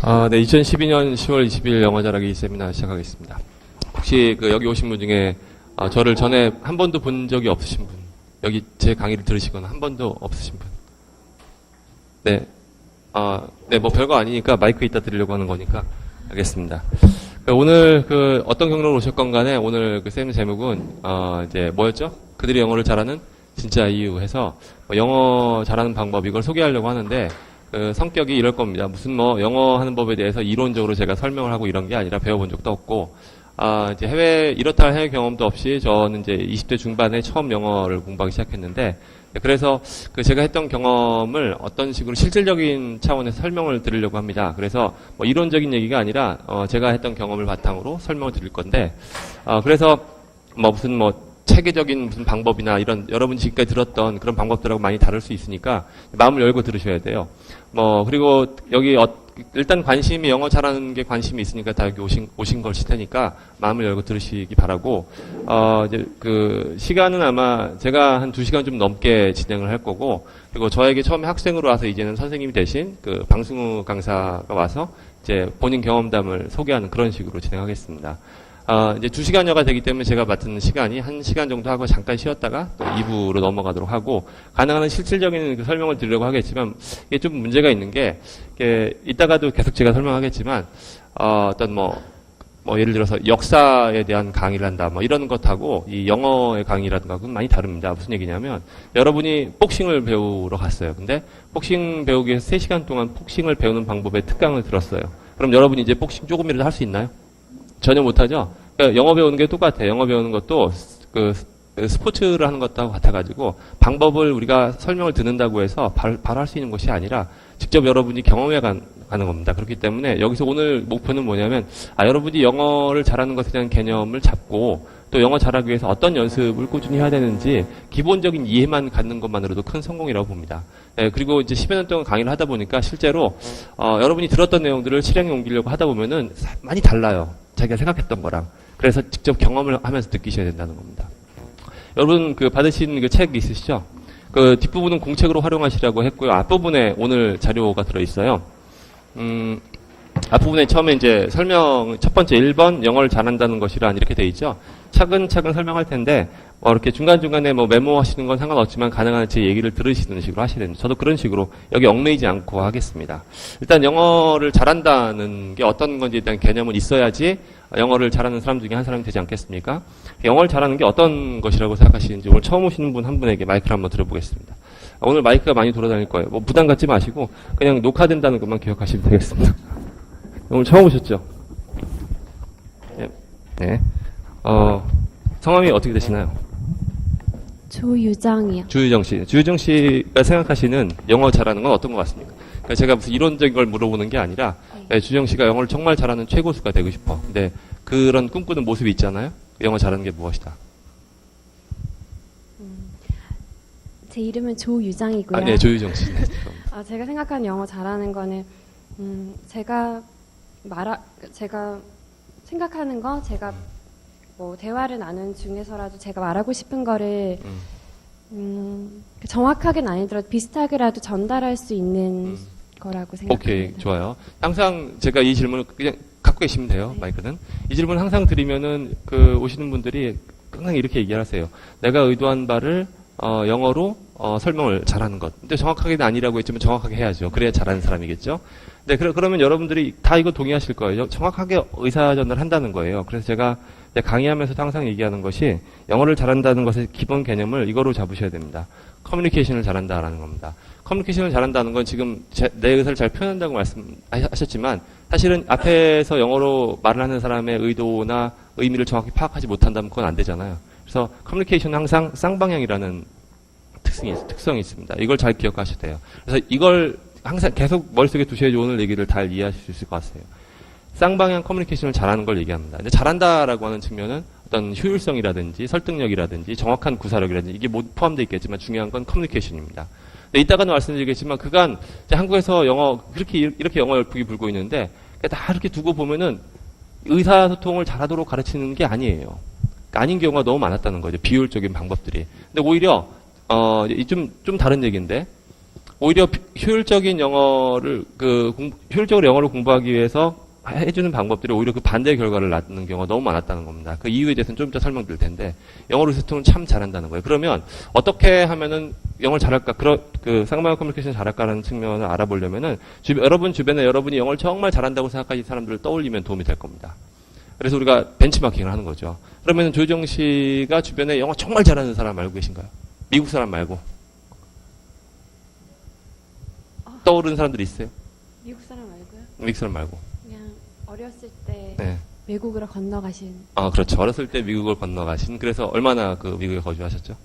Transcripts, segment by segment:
네, 2012년 10월 20일 영어 잘하기 세미나 시작하겠습니다. 혹시 여기 오신 분 중에 저를 전에 한 번도 본 적이 없으신 분, 여기 제 강의를 들으시거나 한 번도 없으신 분? 네, 네, 뭐 별거 아니니까 마이크 이따 드리려고 하는 거니까 알겠습니다. 오늘 어떤 경로로 오셨건 간에 오늘 세미나 제목은 이제 뭐였죠? 그들이 영어를 잘하는 진짜 이유 해서 영어 잘하는 방법 이걸 소개하려고 하는데 성격이 이럴 겁니다. 무슨 영어 하는 법에 대해서 이론적으로 제가 설명을 하고 이런 게 아니라 배워본 적도 없고, 이제 이렇다 할 해외 경험도 없이 저는 이제 20대 중반에 처음 영어를 공부하기 시작했는데, 그래서 제가 했던 경험을 어떤 식으로 실질적인 차원에서 설명을 드리려고 합니다. 그래서 이론적인 얘기가 아니라, 제가 했던 경험을 바탕으로 설명을 드릴 건데, 그래서 무슨 체계적인 무슨 방법이나 이런 여러분 지금까지 들었던 그런 방법들하고 많이 다를 수 있으니까 마음을 열고 들으셔야 돼요. 그리고 여기 일단 관심이 영어 잘하는 게 관심이 있으니까 다 여기 오신 것일 테니까 마음을 열고 들으시기 바라고, 이제 시간은 아마 제가 한 2시간 좀 넘게 진행을 할 거고, 그리고 저에게 처음에 학생으로 와서 이제는 선생님이 되신 방승우 강사가 와서 이제 본인 경험담을 소개하는 그런 식으로 진행하겠습니다. 이제 2시간여가 되기 때문에 제가 맡은 시간이 1시간 정도 하고 잠깐 쉬었다가 또 2부로 넘어가도록 하고, 가능한 실질적인 설명을 드리려고 하겠지만, 이게 좀 문제가 있는 게, 이따가도 계속 제가 설명하겠지만, 어떤 예를 들어서 역사에 대한 강의를 한다, 이런 것하고 이 영어의 강의라든가 그건 많이 다릅니다. 무슨 얘기냐면, 여러분이 복싱을 배우러 갔어요. 근데 복싱 배우기 위해서 3시간 동안 복싱을 배우는 방법의 특강을 들었어요. 그럼 여러분이 이제 복싱 조금이라도 할 수 있나요? 전혀 못하죠? 그러니까 영어 배우는 게 똑같아요. 영어 배우는 것도 스포츠를 하는 것하고 같아가지고 방법을 우리가 설명을 듣는다고 해서 바로 할 수 있는 것이 아니라 직접 여러분이 경험해 가는 겁니다. 그렇기 때문에 여기서 오늘 목표는 뭐냐면, 여러분이 영어를 잘하는 것에 대한 개념을 잡고 또 영어 잘하기 위해서 어떤 연습을 꾸준히 해야 되는지 기본적인 이해만 갖는 것만으로도 큰 성공이라고 봅니다. 그리고 이제 10여 년 동안 강의를 하다 보니까 실제로 여러분이 들었던 내용들을 실행에 옮기려고 하다 보면은 많이 달라요. 자기가 생각했던 거랑. 그래서 직접 경험을 하면서 느끼셔야 된다는 겁니다. 여러분 받으신 책 있으시죠? 뒷부분은 공책으로 활용하시라고 했고요. 앞부분에 오늘 자료가 들어있어요. 앞부분에 처음에 이제 설명, 첫 번째 1번, 영어를 잘한다는 것이란 이렇게 돼 있죠. 차근차근 설명할 텐데, 이렇게 중간중간에 메모하시는 건 상관없지만 가능한 제 얘기를 들으시는 식으로 하셔야 됩니다. 저도 그런 식으로 여기 얽매이지 않고 하겠습니다. 일단 영어를 잘한다는 게 어떤 건지에 대한 개념은 있어야지 영어를 잘하는 사람 중에 한 사람이 되지 않겠습니까? 영어를 잘하는 게 어떤 것이라고 생각하시는지 오늘 처음 오시는 분 한 분에게 마이크를 한번 들어보겠습니다. 오늘 마이크가 많이 돌아다닐 거예요. 부담 갖지 마시고 그냥 녹화된다는 것만 기억하시면 되겠습니다. 오늘 처음 오셨죠? 네. 성함이 어떻게 되시나요? 조유정이요. 주유정 씨. 주유정 씨가 생각하시는 영어 잘하는 건 어떤 것 같습니까? 그러니까 제가 무슨 이론적인 걸 물어보는 게 아니라, 주유정 씨가 영어를 정말 잘하는 최고수가 되고 싶어. 근데 그런 꿈꾸는 모습이 있잖아요? 영어 잘하는 게 무엇이다? 제 이름은 조유정이고요. 네, 조유정 씨. 네, 제가 생각하는 영어 잘하는 거는, 제가 생각하는 거, 제가 대화를 나눈 중에서라도 제가 말하고 싶은 거를, 정확하게는 아니더라도 비슷하게라도 전달할 수 있는 거라고 생각합니다. 오케이, 좋아요. 항상 제가 이 질문을 그냥 갖고 계시면 돼요, 네. 마이크는. 이 질문 항상 드리면은 오시는 분들이 항상 이렇게 얘기하세요. 내가 의도한 바를 영어로 설명을 잘하는 것. 근데 정확하게는 아니라고 했지만 정확하게 해야죠. 그래야 잘하는 사람이겠죠. 네, 그러면 여러분들이 다 이거 동의하실 거예요. 정확하게 의사전달을 한다는 거예요. 그래서 제가 강의하면서도 항상 얘기하는 것이 영어를 잘한다는 것의 기본 개념을 이거로 잡으셔야 됩니다. 커뮤니케이션을 잘한다라는 겁니다. 커뮤니케이션을 잘한다는 건 지금 내 의사를 잘 표현한다고 말씀하셨지만 사실은 앞에서 영어로 말을 하는 사람의 의도나 의미를 정확히 파악하지 못한다면 그건 안 되잖아요. 그래서 커뮤니케이션은 항상 쌍방향이라는 특성이 있습니다. 이걸 잘 기억하셔야 돼요. 그래서 이걸 항상 계속 머릿속에 두셔야지 오늘 얘기를 잘 이해하실 수 있을 것 같아요. 쌍방향 커뮤니케이션을 잘하는 걸 얘기합니다. 근데 잘한다라고 하는 측면은 어떤 효율성이라든지 설득력이라든지 정확한 구사력이라든지 이게 모두 포함되어 있겠지만 중요한 건 커뮤니케이션입니다. 근데 이따가는 말씀드리겠지만 그간 한국에서 이렇게 영어 열풍이 불고 있는데 다 이렇게 두고 보면은 의사소통을 잘하도록 가르치는 게 아니에요. 아닌 경우가 너무 많았다는 거죠. 비효율적인 방법들이. 근데 오히려 좀 다른 얘기인데 오히려 효율적인 영어를 효율적으로 영어를 공부하기 위해서 해주는 방법들이 오히려 그 반대의 결과를 낳는 경우가 너무 많았다는 겁니다. 그 이유에 대해서는 좀 이따 설명드릴 텐데 영어로 소통은 참 잘한다는 거예요. 그러면 어떻게 하면은 영어를 잘할까? 그 쌍방향 커뮤니케이션 잘할까라는 측면을 알아보려면은 여러분 주변에 여러분이 영어를 정말 잘한다고 생각하는 사람들을 떠올리면 도움이 될 겁니다. 그래서 우리가 벤치마킹을 하는 거죠. 그러면 조희정 씨가 주변에 영어 정말 잘하는 사람 알고 계신가요? 미국 사람 말고. 떠오르는 사람들이 있어요? 미국 사람 말고요? 미국 사람 말고. 그냥 어렸을 때 네. 외국으로 건너가신. 아, 그렇죠. 어렸을 때 미국을 건너가신. 그래서 얼마나 그 미국에 거주하셨죠?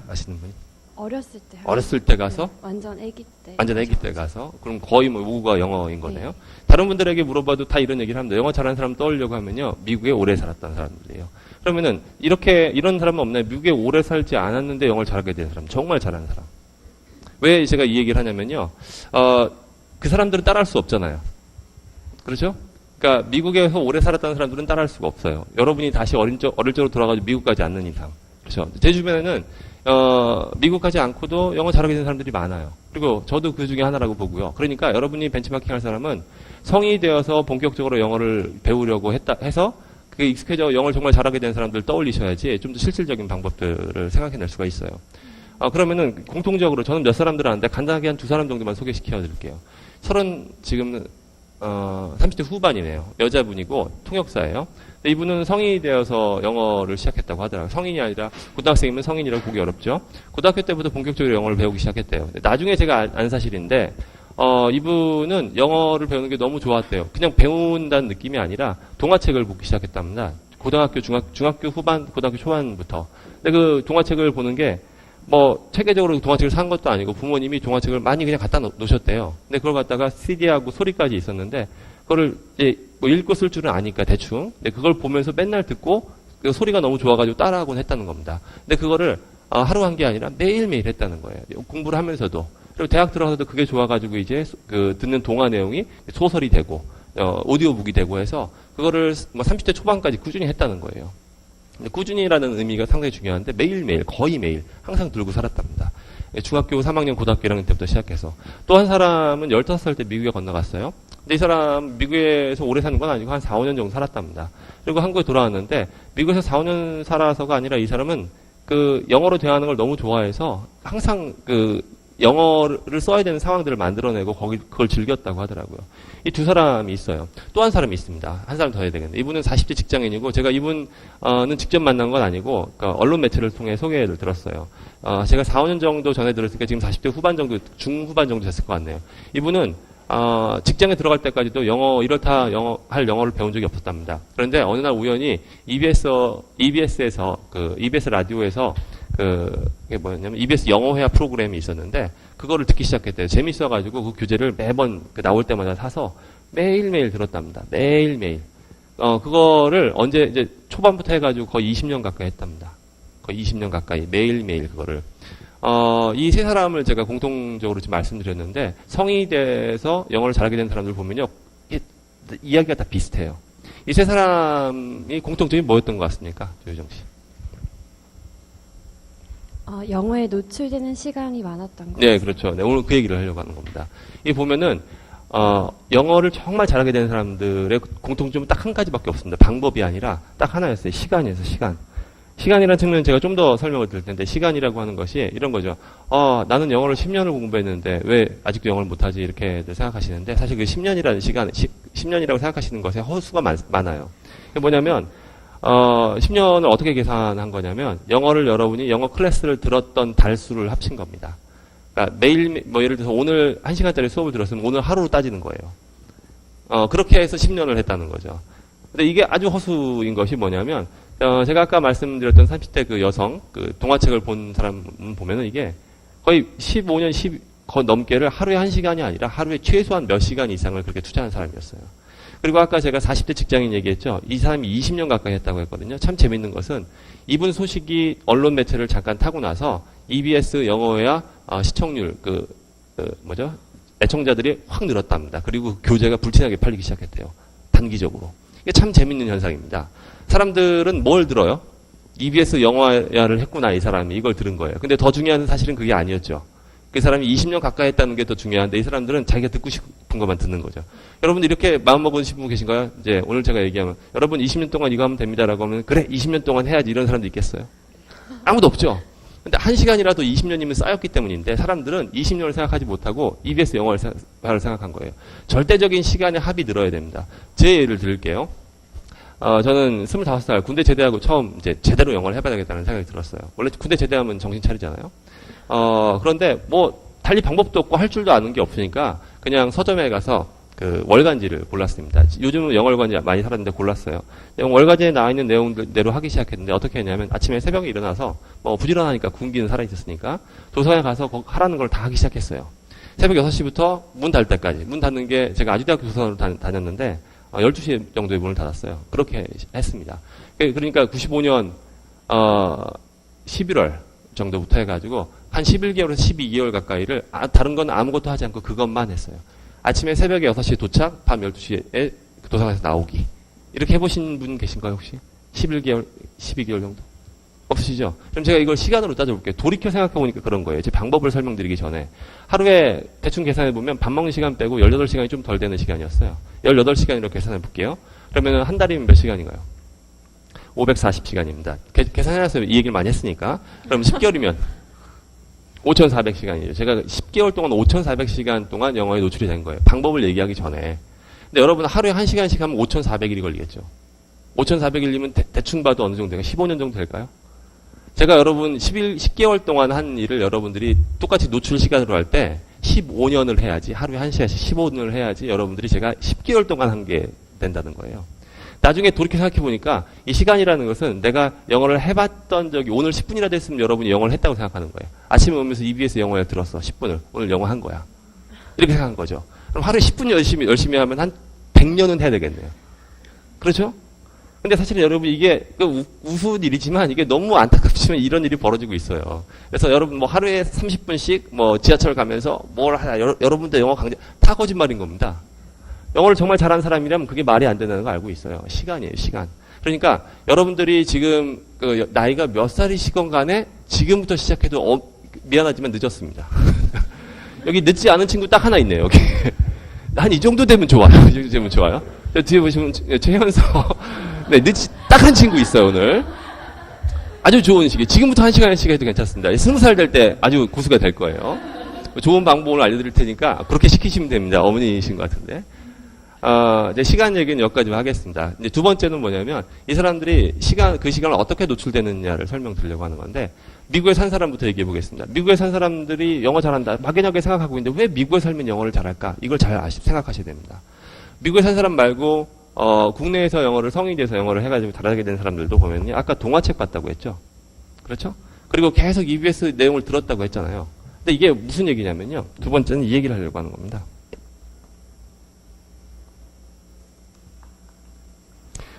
아시는 분이? 어렸을 때. 어렸을 때 가서? 네, 완전 아기 때. 완전 아기 때 가서? 그럼 거의 뭐 모국어가 영어인 거네요. 다른 분들에게 물어봐도 다 이런 얘기를 합니다. 영어 잘하는 사람 떠올려고 하면요. 미국에 오래 살았던 사람들이에요. 그러면은 이런 사람은 없나요? 미국에 오래 살지 않았는데 영어를 잘하게 된 사람. 정말 잘하는 사람. 왜 제가 이 얘기를 하냐면요. 그 사람들은 따라할 수 없잖아요. 그렇죠? 그러니까 미국에서 오래 살았다는 사람들은 따라할 수가 없어요. 여러분이 다시 어릴 적으로 돌아가서 미국 가지 않는 이상. 그렇죠? 제 주변에는 미국 가지 않고도 영어 잘하게 된 사람들이 많아요. 그리고 저도 그 중에 하나라고 보고요. 그러니까 여러분이 벤치마킹 할 사람은 성인이 되어서 본격적으로 영어를 배우려고 해서 그게 익숙해져 영어를 정말 잘하게 된 사람들 떠올리셔야지 좀 더 실질적인 방법들을 생각해낼 수가 있어요. 그러면은 공통적으로 저는 몇 사람들 아는데 간단하게 한 두 사람 정도만 소개시켜 드릴게요. 지금 30대 후반이네요. 여자분이고 통역사예요. 근데 이분은 성인이 되어서 영어를 시작했다고 하더라고요. 성인이 아니라 고등학생이면 성인이라고 보기 어렵죠. 고등학교 때부터 본격적으로 영어를 배우기 시작했대요. 나중에 제가 안 사실인데 이분은 영어를 배우는 게 너무 좋았대요. 그냥 배운다는 느낌이 아니라 동화책을 보기 시작했답니다. 고등학교, 중학교 후반, 고등학교 초반부터. 근데 그 동화책을 보는 게 체계적으로 동화책을 산 것도 아니고 부모님이 동화책을 많이 그냥 갖다 놓으셨대요. 근데 그걸 갖다가 CD하고 소리까지 있었는데, 그거를 이제 읽고 쓸 줄은 아니까 대충. 근데 그걸 보면서 맨날 듣고, 그 소리가 너무 좋아가지고 따라하곤 했다는 겁니다. 근데 그거를 하루 한 게 아니라 매일매일 했다는 거예요. 공부를 하면서도. 그리고 대학 들어가서도 그게 좋아가지고 이제 듣는 동화 내용이 소설이 되고, 오디오북이 되고 해서, 그거를 30대 초반까지 꾸준히 했다는 거예요. 근데 꾸준히라는 의미가 상당히 중요한데 매일매일 거의 매일 항상 들고 살았답니다. 중학교 3학년 고등학교 1학년 때부터 시작해서 또 한 사람은 15살 때 미국에 건너갔어요. 근데 이 사람 미국에서 오래 사는 건 아니고 한 4, 5년 정도 살았답니다. 그리고 한국에 돌아왔는데 미국에서 4, 5년 살아서가 아니라 이 사람은 그 영어로 대하는 걸 너무 좋아해서 항상 그 영어를 써야 되는 상황들을 만들어내고 그걸 즐겼다고 하더라고요. 이 두 사람이 있어요. 또 한 사람이 있습니다. 한 사람 더 해야 되겠는데. 이분은 40대 직장인이고, 제가 이분은 직접 만난 건 아니고, 그러니까 언론 매체를 통해 소개를 들었어요. 제가 4, 5년 정도 전에 들었으니까 지금 40대 후반 정도, 중후반 정도 됐을 것 같네요. 이분은, 직장에 들어갈 때까지도 할 영어를 배운 적이 없었답니다. 그런데 어느 날 우연히 EBS에서, EBS 라디오에서 그게 뭐였냐면 EBS 영어회화 프로그램이 있었는데 그거를 듣기 시작했대요. 재밌어가지고 그 교재를 매번 나올 때마다 사서 매일매일 들었답니다. 매일매일. 그거를 언제 이제 초반부터 해가지고 거의 20년 가까이 했답니다. 거의 20년 가까이 매일매일 그거를. 이 세 사람을 제가 공통적으로 지금 말씀드렸는데 성인이 돼서 영어를 잘하게 된 사람들 보면요. 이야기가 다 비슷해요. 이 세 사람이 공통점이 뭐였던 것 같습니까? 조효정 씨. 영어에 노출되는 시간이 많았던 거. 네, 그렇죠. 네, 오늘 그 얘기를 하려고 하는 겁니다. 이 보면은 영어를 정말 잘하게 되는 사람들의 공통점은 딱 한 가지밖에 없습니다. 방법이 아니라 딱 하나였어요. 시간이었어요. 시간. 시간이라는 측면은 제가 좀 더 설명을 드릴 텐데 시간이라고 하는 것이 이런 거죠. 나는 영어를 10년을 공부했는데 왜 아직도 영어를 못하지 이렇게 생각하시는데 사실 그 10년이라는 시간, 10년이라고 생각하시는 것에 허수가 많아요. 그게 뭐냐면 10년을 어떻게 계산한 거냐면 영어를 여러분이 영어 클래스를 들었던 달수를 합친 겁니다. 그러니까 매일 예를 들어서 오늘 1시간짜리 수업을 들었으면 오늘 하루로 따지는 거예요. 그렇게 해서 10년을 했다는 거죠. 근데 이게 아주 허수인 것이 뭐냐면 제가 아까 말씀드렸던 30대 그 여성 그 동화책을 본 사람 보면은 이게 거의 15년 10 넘게를 하루에 1시간이 아니라 하루에 최소한 몇 시간 이상을 그렇게 투자한 사람이었어요. 그리고 아까 제가 40대 직장인 얘기했죠. 이 사람이 20년 가까이 했다고 했거든요. 참 재밌는 것은 이분 소식이 언론 매체를 잠깐 타고 나서 EBS 영어회화 시청률 애청자들이 확 늘었답니다. 그리고 교재가 불티나게 팔리기 시작했대요. 단기적으로. 이게 참 재밌는 현상입니다. 사람들은 뭘 들어요? EBS 영어회화를 했구나 이 사람이 이걸 들은 거예요. 근데 더 중요한 사실은 그게 아니었죠. 그 사람이 20년 가까이 했다는 게 더 중요한데 이 사람들은 자기가 듣고 싶은 것만 듣는 거죠. 여러분 이렇게 마음 먹으신 분 계신가요? 이제 오늘 제가 얘기하면 여러분 20년 동안 이거 하면 됩니다라고 하면 그래 20년 동안 해야지 이런 사람도 있겠어요? 아무도 없죠. 근데 1시간이라도 20년이면 쌓였기 때문인데 사람들은 20년을 생각하지 못하고 EBS 영어를 생각한 거예요. 절대적인 시간의 합이 늘어야 됩니다. 제 예를 들을게요. 저는 25살 군대 제대하고 처음 이제 제대로 영어를 해봐야겠다는 생각이 들었어요. 원래 군대 제대하면 정신 차리잖아요. 그런데 뭐 달리 방법도 없고 할 줄도 아는 게 없으니까 그냥 서점에 가서 그 월간지를 골랐습니다. 요즘은 영어월간지 많이 사는데 골랐어요. 월간지에 나와 있는 내용대로 하기 시작했는데 어떻게 했냐면 아침에 새벽에 일어나서 뭐 부지런하니까 군기는 살아있었으니까 도서관에 가서 하라는 걸 다 하기 시작했어요. 새벽 6시부터 문 닫을 때까지. 문 닫는 게 제가 아주대학교 도서관으로 다녔는데 12시 정도에 문을 닫았어요. 그렇게 했습니다. 그러니까 95년 11월 정도부터 해가지고 한 11개월에서 12개월 가까이를 다른 건 아무것도 하지 않고 그것만 했어요. 아침에 새벽에 6시에 도착, 밤 12시에 도서관에서 나오기. 이렇게 해보신 분 계신가요, 혹시? 11개월, 12개월 정도? 없으시죠? 그럼 제가 이걸 시간으로 따져볼게요. 돌이켜 생각해보니까 그런 거예요. 제 방법을 설명드리기 전에. 하루에 대충 계산해보면 밥 먹는 시간 빼고 18시간이 좀 덜 되는 시간이었어요. 18시간으로 계산해볼게요. 그러면 한 달이면 몇 시간인가요? 540시간입니다. 계산해서 이 얘기를 많이 했으니까. 그럼 10개월이면 5,400시간이에요. 제가 10개월 동안 5,400시간 동안 영어에 노출이 된 거예요. 방법을 얘기하기 전에. 근데 여러분 하루에 1시간씩 하면 5,400일이 걸리겠죠. 5,400일이면 대충 봐도 어느 정도 될까요? 15년 정도 될까요? 제가 여러분 10개월 동안 한 일을 여러분들이 똑같이 노출 시간으로 할 때 15년을 해야지, 하루에 1시간씩 15년을 해야지 여러분들이 제가 10개월 동안 한 게 된다는 거예요. 나중에 돌이켜 생각해보니까 이 시간이라는 것은 내가 영어를 해봤던 적이 오늘 10분이라 됐으면 여러분이 영어를 했다고 생각하는 거예요. 아침에 오면서 EBS 영어에 들었어. 10분을. 오늘 영어 한 거야. 이렇게 생각한 거죠. 그럼 하루에 10분 열심히 하면 한 100년은 해야 되겠네요. 그렇죠? 근데 사실 여러분 이게 우스운 일이지만 이게 너무 안타깝지만 이런 일이 벌어지고 있어요. 그래서 여러분 뭐 하루에 30분씩 뭐 지하철 가면서 뭘 하냐. 여러분들 영어 강좌 다 거짓말인 겁니다. 영어를 정말 잘하는 사람이라면 그게 말이 안 된다는 걸 알고 있어요. 시간이에요, 시간. 그러니까 여러분들이 지금 그 나이가 몇 살이시건 간에 지금부터 시작해도 미안하지만 늦었습니다. 여기 늦지 않은 친구 딱 하나 있네요, 여기. 한 이 정도 되면 좋아요. 이 정도 되면 좋아요. 뒤에 보시면 최현서. 네, 늦지 딱 한 친구 있어요, 오늘. 아주 좋은 시기. 지금부터 1시간씩 해도 괜찮습니다. 20살 될 때 아주 고수가 될 거예요. 좋은 방법을 알려드릴 테니까 그렇게 시키시면 됩니다. 어머니이신 것 같은데. 이제 시간 얘기는 여기까지만 하겠습니다. 이제 두 번째는 뭐냐면, 이 사람들이 그 시간을 어떻게 노출되느냐를 설명드리려고 하는 건데, 미국에 산 사람부터 얘기해 보겠습니다. 미국에 산 사람들이 영어 잘한다. 막연하게 생각하고 있는데, 왜 미국에 살면 영어를 잘할까? 이걸 잘 생각하셔야 됩니다. 미국에 산 사람 말고, 국내에서 영어를 성인이 돼서 영어를 해가지고 잘하게 된 사람들도 보면요. 아까 동화책 봤다고 했죠? 그렇죠? 그리고 계속 EBS 내용을 들었다고 했잖아요. 근데 이게 무슨 얘기냐면요. 두 번째는 이 얘기를 하려고 하는 겁니다.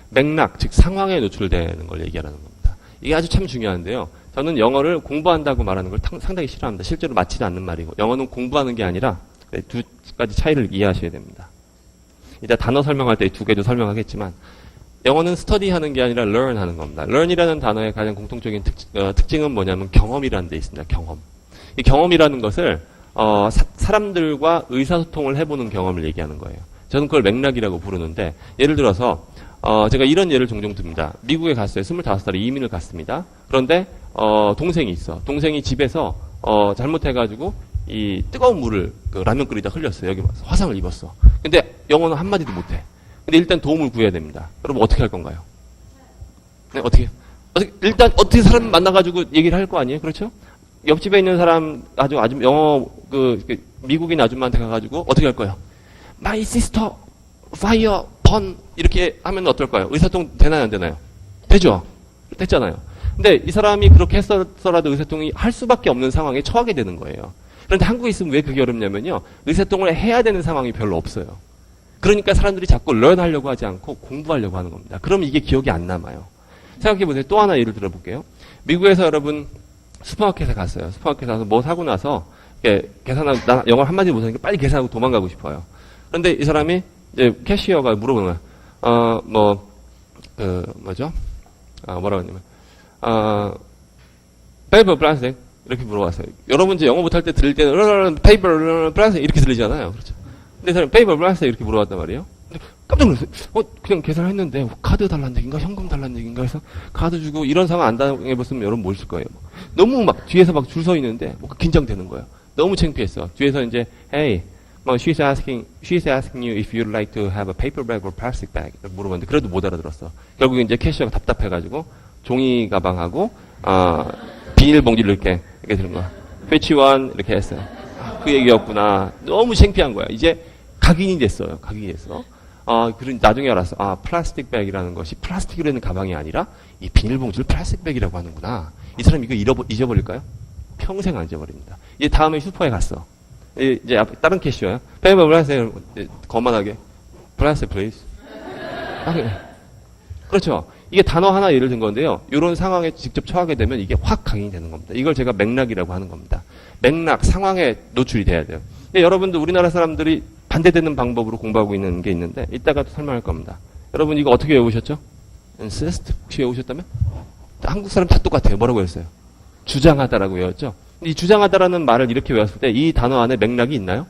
맥락, 즉 상황에 노출되는 걸 얘기하는 겁니다. 이게 아주 참 중요한데요. 저는 영어를 공부한다고 말하는 걸 상당히 싫어합니다. 실제로 맞지도 않는 말이고 영어는 공부하는 게 아니라 두 가지 차이를 이해하셔야 됩니다. 이따 단어 설명할 때 두 개도 설명하겠지만 영어는 스터디하는 게 아니라 learn하는 겁니다. learn이라는 단어의 가장 공통적인 특징은 뭐냐면 경험이라는 데 있습니다. 경험. 이 경험이라는 것을 사람들과 의사소통을 해보는 경험을 얘기하는 거예요. 저는 그걸 맥락이라고 부르는데 예를 들어서 제가 이런 예를 종종 듭니다. 미국에 갔어요. 25살에 이민을 갔습니다. 그런데 동생이 있어. 동생이 집에서 잘못해가지고 이 뜨거운 물을 라면 끓이다 흘렸어요. 여기 와서 화상을 입었어. 근데 영어는 한마디도 못해. 근데 일단 도움을 구해야 됩니다. 여러분 어떻게 할 건가요? 네, 일단 어떻게 사람 만나가지고 얘기를 할 거 아니에요? 그렇죠? 옆집에 있는 사람 아주 영어 미국인 아줌마한테 가가지고 어떻게 할 거예요? My sister fire 번 이렇게 하면 어떨까요? 의사소통 되나요, 안 되나요? 되죠? 됐잖아요. 근데 이 사람이 그렇게 했어라도 의사소통이 할 수밖에 없는 상황에 처하게 되는 거예요. 그런데 한국에 있으면 왜 그게 어렵냐면요. 의사소통을 해야 되는 상황이 별로 없어요. 그러니까 사람들이 자꾸 learn 하려고 하지 않고 공부하려고 하는 겁니다. 그럼 이게 기억이 안 남아요. 생각해보세요. 또 하나 예를 들어볼게요. 미국에서 여러분 슈퍼마켓에 갔어요. 슈퍼마켓에 가서 뭐 사고 나서 계산하고, 나 영어 한마디 못하니까 빨리 계산하고 도망가고 싶어요. 그런데 이 사람이 이제 캐시어가 물어보는 거야. 뭐죠? 뭐라고 하냐면, paper plastic, 이렇게 물어봤어요. 여러분 이제 영어 못할 때 들을 때는 paper, plastic 이렇게 들리잖아요. 그렇죠? 근데 사람 paper, plastic 이렇게 물어봤단 말이에요. 근데 깜짝 놀랐어요. 그냥 계산했는데 카드 달라는 얘기인가 현금 달라는 얘기인가 해서 카드 주고 이런 상황 안 당해봤으면 여러분 뭘 쓸 거예요. 너무 막 뒤에서 막 줄 서 있는데 긴장되는 거예요. 너무 창피했어. 뒤에서 이제 hey, she's asking you if you'd like to have a paper bag or plastic bag 물어봤는데 그래도 못 알아들었어. 결국 이제 캐셔가 답답해가지고 종이 가방하고 비닐봉지를 이렇게 들은 거야. Which one? 이렇게 했어요. 그 얘기였구나. 너무 창피한 거야. 이제 각인이 됐어요. 각인이 됐어. 그리고 나중에 알았어. 플라스틱 백이라는 것이 플라스틱으로 있는 가방이 아니라 이 비닐봉지를 플라스틱 백이라고 하는구나. 이 사람 이거 잊어버릴까요? 평생 안 잊어버립니다. 이제 다음에 슈퍼에 갔어. 이제 다른 캐시어야. 페이버 플라스틱 거만하게. 플라스틱 플리즈. 그렇죠. 이게 단어 하나 예를 든 건데요. 이런 상황에 직접 처하게 되면 이게 확 각인이 되는 겁니다. 이걸 제가 맥락이라고 하는 겁니다. 맥락, 상황에 노출이 돼야 돼요. 근데 여러분도 우리나라 사람들이 반대되는 방법으로 공부하고 있는 게 있는데 이따가 설명할 겁니다. 여러분 이거 어떻게 외우셨죠? insist? 혹시 외우셨다면? 한국 사람 다 똑같아요. 뭐라고 했어요? 주장하다라고 외웠죠? 이 주장하다라는 말을 이렇게 외웠을 때 이 단어 안에 맥락이 있나요?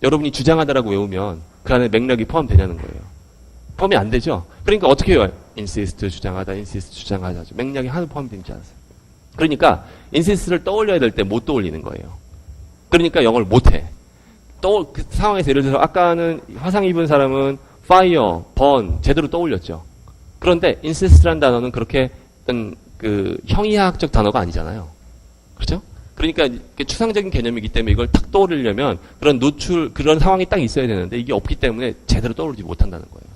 여러분이 주장하다라고 외우면 그 안에 맥락이 포함되냐는 거예요. 포함이 안 되죠? 그러니까 어떻게 외워요? insist 주장하다, insist 주장하다. 맥락이 하나 포함되지 않았어요. 그러니까 insist를 떠올려야 될 때 못 떠올리는 거예요. 그러니까 영어를 못해. 그 상황에서 예를 들어서 아까는 화상 입은 사람은 fire, burn 제대로 떠올렸죠. 그런데 insist라는 단어는 그렇게 어떤 그 형이하학적 단어가 아니잖아요. 그렇죠? 그러니까 추상적인 개념이기 때문에 이걸 탁 떠올리려면 그런 상황이 딱 있어야 되는데 이게 없기 때문에 제대로 떠오르지 못한다는 거예요.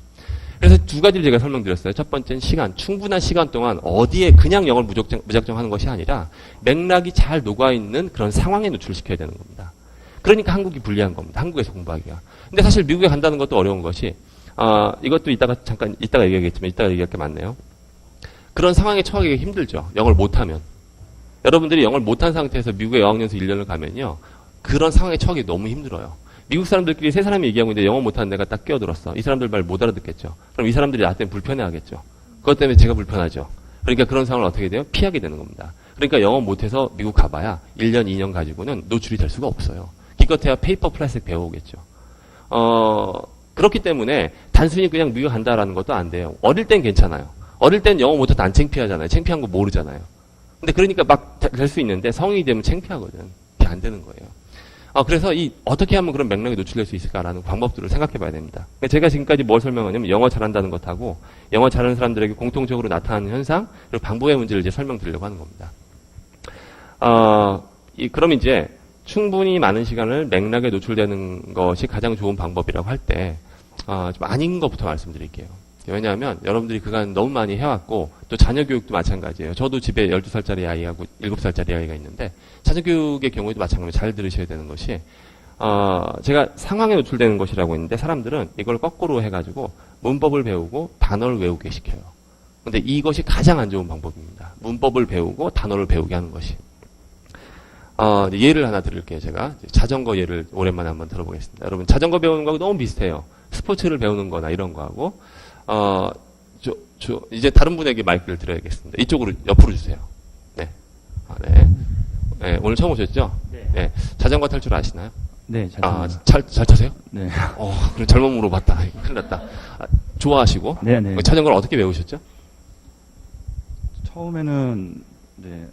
그래서 두 가지를 제가 설명드렸어요. 첫 번째는 시간, 충분한 시간 동안 어디에 그냥 영어를 무작정 하는 것이 아니라 맥락이 잘 녹아있는 그런 상황에 노출시켜야 되는 겁니다. 그러니까 한국이 불리한 겁니다. 한국에서 공부하기가. 근데 사실 미국에 간다는 것도 어려운 것이, 이것도 이따가 얘기하겠지만 이따가 얘기할 게 많네요. 그런 상황에 처하기가 힘들죠. 영어를 못하면. 여러분들이 영어를 못한 상태에서 미국에 어학연수 1년을 가면요. 그런 상황에 처하기 너무 힘들어요. 미국 사람들끼리 세 사람이 얘기하고 있는데 영어 못하는 애가 딱 끼어들었어. 이 사람들 말 못 알아듣겠죠. 그럼 이 사람들이 나 때문에 불편해하겠죠. 그것 때문에 제가 불편하죠. 그러니까 그런 상황을 어떻게 돼요? 피하게 되는 겁니다. 그러니까 영어 못해서 미국 가봐야 1년, 2년 가지고는 노출이 될 수가 없어요. 기껏해야 페이퍼 플라스틱 배워오겠죠. 그렇기 때문에 단순히 그냥 미국 간다라는 것도 안 돼요. 어릴 땐 괜찮아요. 어릴 땐 영어 못해도 안 창피하잖아요. 창피한 거 모르잖아요. 근데 그러니까 막 될 수 있는데 성인이 되면 창피하거든. 그게 안 되는 거예요. 그래서 어떻게 하면 그런 맥락에 노출될 수 있을까라는 방법들을 생각해 봐야 됩니다. 제가 지금까지 뭘 설명하냐면 영어 잘한다는 것하고 영어 잘하는 사람들에게 공통적으로 나타나는 현상, 그리고 방법의 문제를 이제 설명드리려고 하는 겁니다. 그럼 이제 충분히 많은 시간을 맥락에 노출되는 것이 가장 좋은 방법이라고 할 때, 좀 아닌 것부터 말씀드릴게요. 왜냐하면 여러분들이 그간 너무 많이 해왔고 또 자녀 교육도 마찬가지예요. 저도 집에 12살짜리 아이하고 7살짜리 아이가 있는데 자녀 교육의 경우에도 마찬가지로 잘 들으셔야 되는 것이 제가 상황에 노출되는 것이라고 했는데 사람들은 이걸 거꾸로 해가지고 문법을 배우고 단어를 외우게 시켜요. 근데 이것이 가장 안 좋은 방법입니다. 문법을 배우고 단어를 배우게 하는 것이. 예를 하나 드릴게요. 제가 자전거 예를 오랜만에 한번 들어보겠습니다. 여러분 자전거 배우는 거하고 너무 비슷해요. 스포츠를 배우는 거나 이런 거하고 이제 다른 분에게 마이크를 드려야겠습니다. 이쪽으로, 옆으로 주세요. 네. 네, 오늘 처음 오셨죠? 네. 자전거 탈 줄 아시나요? 네, 잘 타세요? 네. 그럼 잘못 물어봤다. 큰일 났다. 좋아하시고? 네네. 자전거를 어떻게 배우셨죠? 처음에는, 네.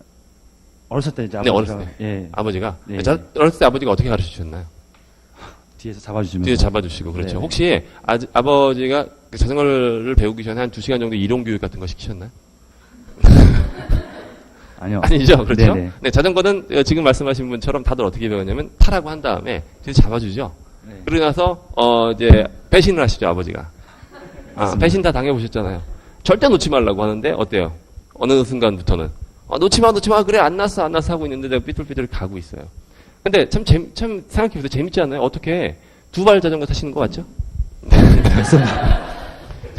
어렸을 때 이제 네, 아버지가. 어렸을 때. 예. 아버지가? 네. 어렸을 때 아버지가 어떻게 가르쳐 주셨나요? 뒤에서 잡아주시면서. 뒤에서 잡아주시고, 그렇죠. 네네. 혹시 아버지가 그 자전거를 배우기 전에 한 2시간 정도 이론교육 같은 거 시키셨나요? 아니요. 아니죠, 그렇죠? 네네. 네, 자전거는 지금 말씀하신 분처럼 다들 어떻게 배우냐면 타라고 한 다음에 뒤에서 잡아주죠. 네. 그러고 나서 이제 배신을 하시죠, 아버지가. 맞습니다. 배신 다 당해보셨잖아요. 절대 놓지 말라고 하는데 어때요? 어느 순간부터는 놓지 마, 그래 안 났어 하고 있는데 내가 삐뚤삐뚤 가고 있어요. 근데 참 생각해보세요. 재밌지 않아요? 어떻게 두 발 자전거 타시는 거 같죠?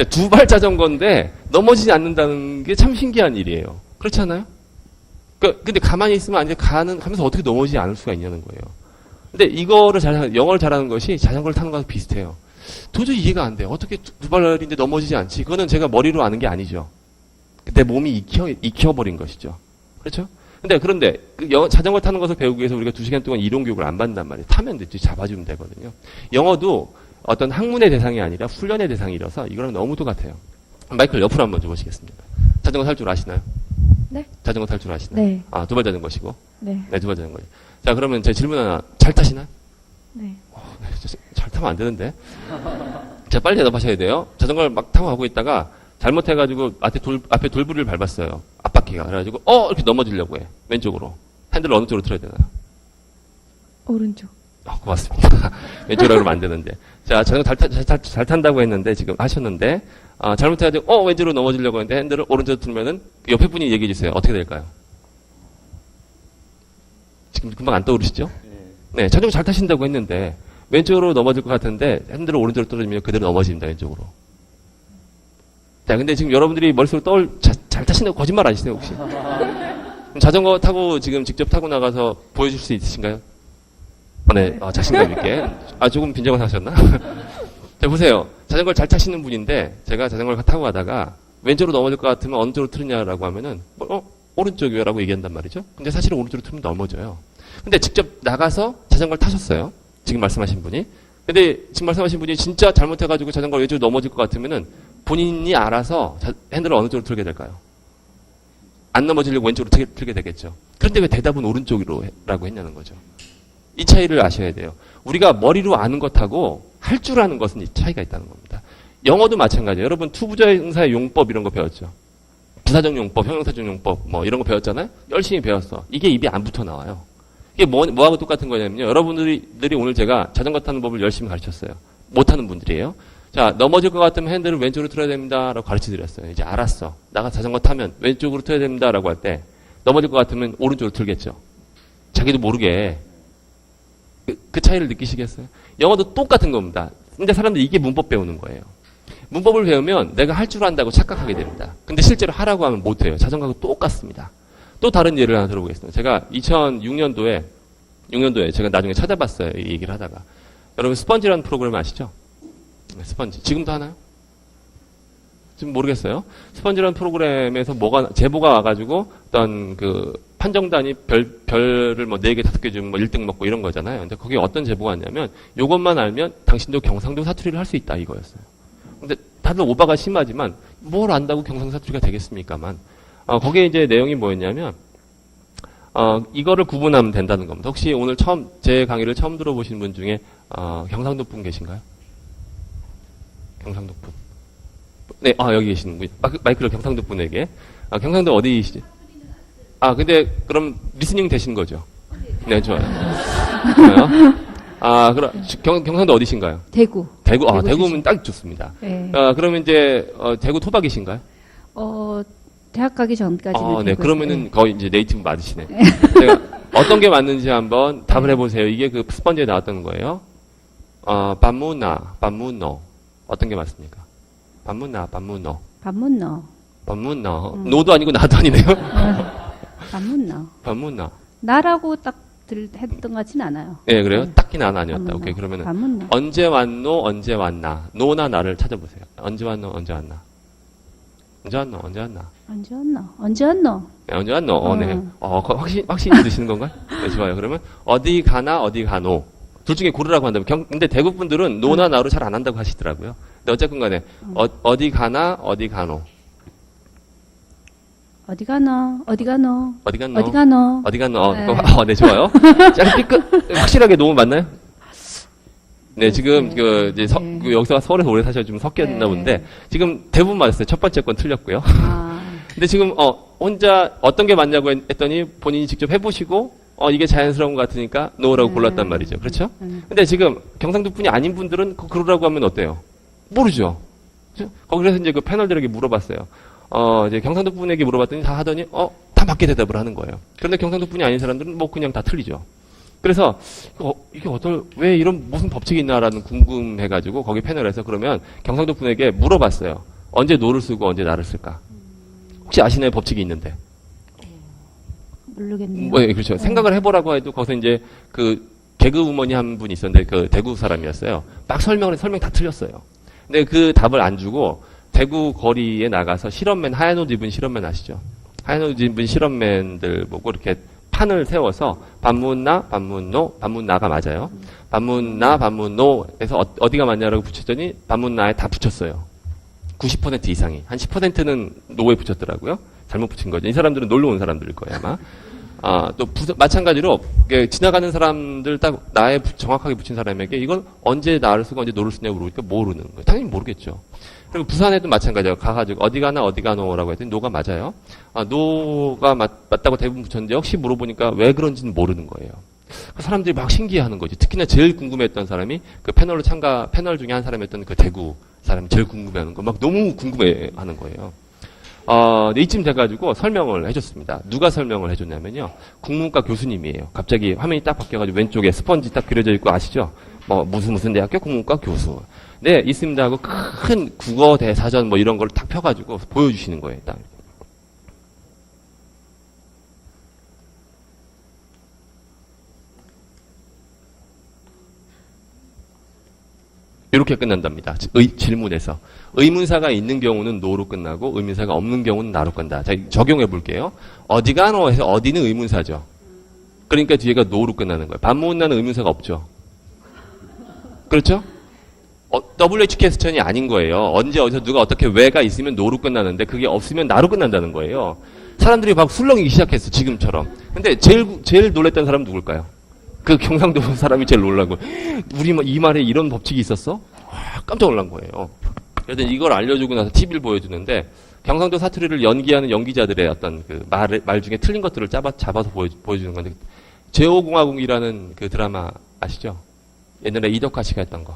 두 발 자전거인데 넘어지지 않는다는 게 참 신기한 일이에요. 그렇지 않아요? 근데 가만히 있으면 이제 가면서 어떻게 넘어지지 않을 수가 있냐는 거예요. 근데 이거를 영어를 잘하는 것이 자전거를 타는 거랑 비슷해요. 도저히 이해가 안 돼요. 어떻게 두 발인데 넘어지지 않지? 그거는 제가 머리로 아는 게 아니죠. 내 몸이 익혀버린 것이죠. 그렇죠? 그런데 자전거 타는 것을 배우기 위해서 우리가 2시간 동안 이론 교육을 안 받는단 말이에요. 타면 되지, 잡아주면 되거든요. 영어도 어떤 학문의 대상이 아니라 훈련의 대상이라서 이거랑 너무 똑같아요. 마이크를 옆으로 한번 줘보시겠습니다. 자전거 탈 줄 아시나요? 네. 자전거 탈 줄 아시나요? 네. 아, 두발 자전거시고? 네. 네, 두발 자전거. 자, 그러면 제 질문 하나. 잘 타시나요? 네. 잘 타면 안 되는데. 자, 빨리 대답하셔야 돼요. 자전거를 막 타고 가고 있다가 잘못해가지고 앞에 돌부리를 밟았어요. 앞바퀴가. 그래가지고, 이렇게 넘어지려고 해. 왼쪽으로. 핸들을 어느 쪽으로 틀어야 되나요? 오른쪽. 고맙습니다. 왼쪽으로 그러면 안 되는데. 자, 자전거 잘 탄다고 했는데, 지금 하셨는데, 잘못해가지고, 왼쪽으로 넘어지려고 했는데, 핸들을 오른쪽으로 틀면은, 옆에 분이 얘기해 주세요. 어떻게 될까요? 지금 금방 안 떠오르시죠? 네, 자전거 잘 타신다고 했는데, 왼쪽으로 넘어질 것 같은데, 핸들을 오른쪽으로 떨어지면 그대로 넘어집니다, 왼쪽으로. 자, 근데 지금 여러분들이 머릿속으로 잘 타신다고 거짓말 아니세요, 혹시? 자전거 타고 지금 직접 타고 나가서 보여줄 수 있으신가요? 네, 자신감 있게. 조금 빈정을 하셨나? 자, 보세요. 자전거를 잘 타시는 분인데, 제가 자전거를 타고 가다가, 왼쪽으로 넘어질 것 같으면 어느 쪽으로 틀느냐라고 하면은, 오른쪽이요 라고 얘기한단 말이죠. 근데 사실은 오른쪽으로 틀면 넘어져요. 근데 직접 나가서 자전거를 타셨어요. 지금 말씀하신 분이. 근데 지금 말씀하신 분이 진짜 잘못해가지고 자전거가 왼쪽으로 넘어질 것 같으면은, 본인이 알아서 핸들을 어느 쪽으로 틀게 될까요? 안 넘어지려고 왼쪽으로 틀게 되겠죠. 그런데 왜 대답은 오른쪽으로 라고 했냐는 거죠. 이 차이를 아셔야 돼요. 우리가 머리로 아는 것하고 할 줄 아는 것은 이 차이가 있다는 겁니다. 영어도 마찬가지예요. 여러분 투부정사의 용법 이런 거 배웠죠. 부사적 용법, 형용사적 용법 뭐 이런 거 배웠잖아요. 열심히 배웠어. 이게 입에 안 붙어 나와요. 이게 뭐하고 똑같은 거냐면요. 여러분들이 오늘 제가 자전거 타는 법을 열심히 가르쳤어요. 못하는 분들이에요. 자, 넘어질 것 같으면 핸들을 왼쪽으로 틀어야 됩니다. 라고 가르쳐 드렸어요. 이제 알았어. 나가 자전거 타면 왼쪽으로 틀어야 됩니다. 라고 할 때, 넘어질 것 같으면 오른쪽으로 틀겠죠. 자기도 모르게. 그 차이를 느끼시겠어요? 영어도 똑같은 겁니다. 근데 사람들이 이게 문법 배우는 거예요. 문법을 배우면 내가 할 줄 안다고 착각하게 됩니다. 근데 실제로 하라고 하면 못해요. 자전거하고 똑같습니다. 또 다른 예를 하나 들어보겠습니다. 제가 2006년도에 제가 나중에 찾아봤어요. 이 얘기를 하다가. 여러분 스펀지라는 프로그램 아시죠? 스펀지. 지금도 하나요? 지금 모르겠어요. 스펀지라는 프로그램에서 제보가 와가지고 어떤 판정단이 별을 4개, 5개 주면 1등 먹고 이런 거잖아요. 근데 거기에 어떤 제보가 왔냐면 요것만 알면 당신도 경상도 사투리를 할 수 있다 이거였어요. 근데 다들 오바가 심하지만 뭘 안다고 경상도 사투리가 되겠습니까만 거기에 이제 내용이 뭐였냐면 이거를 구분하면 된다는 겁니다. 혹시 오늘 제 강의를 처음 들어보신 분 중에 경상도 분 계신가요? 경상도 분. 네, 여기 계시는 분. 마이크를 경상도 분에게. 경상도 어디시지? 근데 그럼 리스닝 되신 거죠? 네, 좋아요. 좋아요. 그럼 경상도 어디신가요? 대구. 대구면 딱 좋습니다. 네. 그러면 이제 대구 토박이신가요? 대학 가기 전까지는. 네, 그러면은 거의 이제 네이티브 맞으시네. 제가 어떤 게 맞는지 한번 답을 해보세요. 이게 스펀지에 나왔던 거예요. 반문노. 어떤 게 맞습니까? 반문노. 반문너. 노도 아니고 나도 아니네요. 반문너. 나라고 딱 했던 것 같진 않아요. 네, 그래요? 딱히 나는 아니었다. 반문너. 오케이, 그러면은. 반문너. 언제 왔노, 언제 왔나. 노나 나를 찾아보세요. 언제 왔노, 언제 왔나. 언제 왔노. 언제 왔노? 네, 언제 왔노? 네. 확신이 드시는 건가요? 네, 좋아요. 그러면 어디 가나, 어디 가노. 둘 중에 고르라고 한다면. 근데 대구 분들은 노나 나로 잘 안 한다고 하시더라고요. 근데 어쨌건 간에, 어디 가나, 어디 가노. 어디 가노? 네, 좋아요. 확실하게 노 맞나요? 네, 지금, 이제 여기서 서울에서 오래 사셔서 좀 섞였나 본데, 지금 대부분 맞았어요. 첫 번째 건 틀렸고요. 근데 지금, 혼자 어떤 게 맞냐고 했더니 본인이 직접 해보시고, 이게 자연스러운 것 같으니까 노라고 골랐단 말이죠. 그렇죠? 근데 지금 경상도 분이 아닌 분들은 그러라고 하면 어때요? 모르죠? 그렇죠? 거기서 이제 그 패널들에게 물어봤어요. 이제 경상도 분에게 물어봤더니 다 하더니, 다 맞게 대답을 하는 거예요. 그런데 경상도 분이 아닌 사람들은 그냥 다 틀리죠. 그래서, 이게 왜 이런 무슨 법칙이 있나라는 궁금해가지고 거기 패널에서 그러면 경상도 분에게 물어봤어요. 언제 노를 쓰고 언제 나를 쓸까? 혹시 아시나요? 법칙이 있는데. 모르겠네요. 네, 그렇죠. 생각을 해보라고 해도 거기서 이제 개그우먼이 한 분이 있었는데 대구 사람이었어요. 막 설명 다 틀렸어요. 근데 그 답을 안 주고 대구 거리에 나가서 실험맨, 하얀 옷 입은 실험맨 아시죠? 하얀옷 입은 실험맨들 보고 이렇게 판을 세워서 반문나, 반문노, 반문나가 맞아요. 반문나, 반문노에서 어디가 맞냐라고 붙였더니 반문나에 다 붙였어요. 90% 이상이. 한 10%는 노에 붙였더라고요. 잘못 붙인 거죠. 이 사람들은 놀러 온 사람들일 거예요, 아마. 마찬가지로, 지나가는 사람들 딱 나에 정확하게 붙인 사람에게 이건 언제 나를 쓰고 언제 노를 쓰냐고 물으니까 모르는 거예요. 당연히 모르겠죠. 그리고 부산에도 마찬가지예요. 가가지고 어디 가나 어디 가노라고 했더니 노가 맞아요. 노가 맞다고 대부분 붙였는데 역시 물어보니까 왜 그런지는 모르는 거예요. 사람들이 막 신기해하는 거지. 특히나 제일 궁금해했던 사람이 그 패널 중에 한 사람이었던 그 대구 사람이 제일 궁금해하는 거 막 너무 궁금해하는 거예요. 이쯤 돼가지고 설명을 해줬습니다. 누가 설명을 해줬냐면요. 국문과 교수님이에요. 갑자기 화면이 딱 바뀌어가지고 왼쪽에 스펀지 딱 그려져 있고 아시죠? 무슨 대학교 국문과 교수. 네, 있습니다 하고 큰 국어 대사전 뭐 이런 걸 딱 펴가지고 보여주시는 거예요. 딱. 이렇게 끝난답니다. 질문에서. 의문사가 있는 경우는 노로 끝나고 의문사가 없는 경우는 나로 끝난다. 자, 적용해 볼게요. 어디가 노 해서 어디는 의문사죠. 그러니까 뒤에가 노로 끝나는 거예요. 반문나는 의문사가 없죠. 그렇죠? WH 퀘스천이 아닌 거예요. 언제 어디서 누가 어떻게 왜가 있으면 노로 끝나는데 그게 없으면 나로 끝난다는 거예요. 사람들이 막 술렁이기 시작했어. 지금처럼. 근데 제일 놀랬던 사람은 누굴까요? 그 경상도 사람이 제일 놀란 거예요. 우리 이 말에 이런 법칙이 있었어? 와, 깜짝 놀란 거예요. 그래서 이걸 알려주고 나서 TV를 보여주는데 경상도 사투리를 연기하는 연기자들의 어떤 그 말 중에 틀린 것들을 잡아서 보여주는 건데 제5공화국이라는 그 드라마 아시죠? 옛날에 이덕화 씨가 했던 거.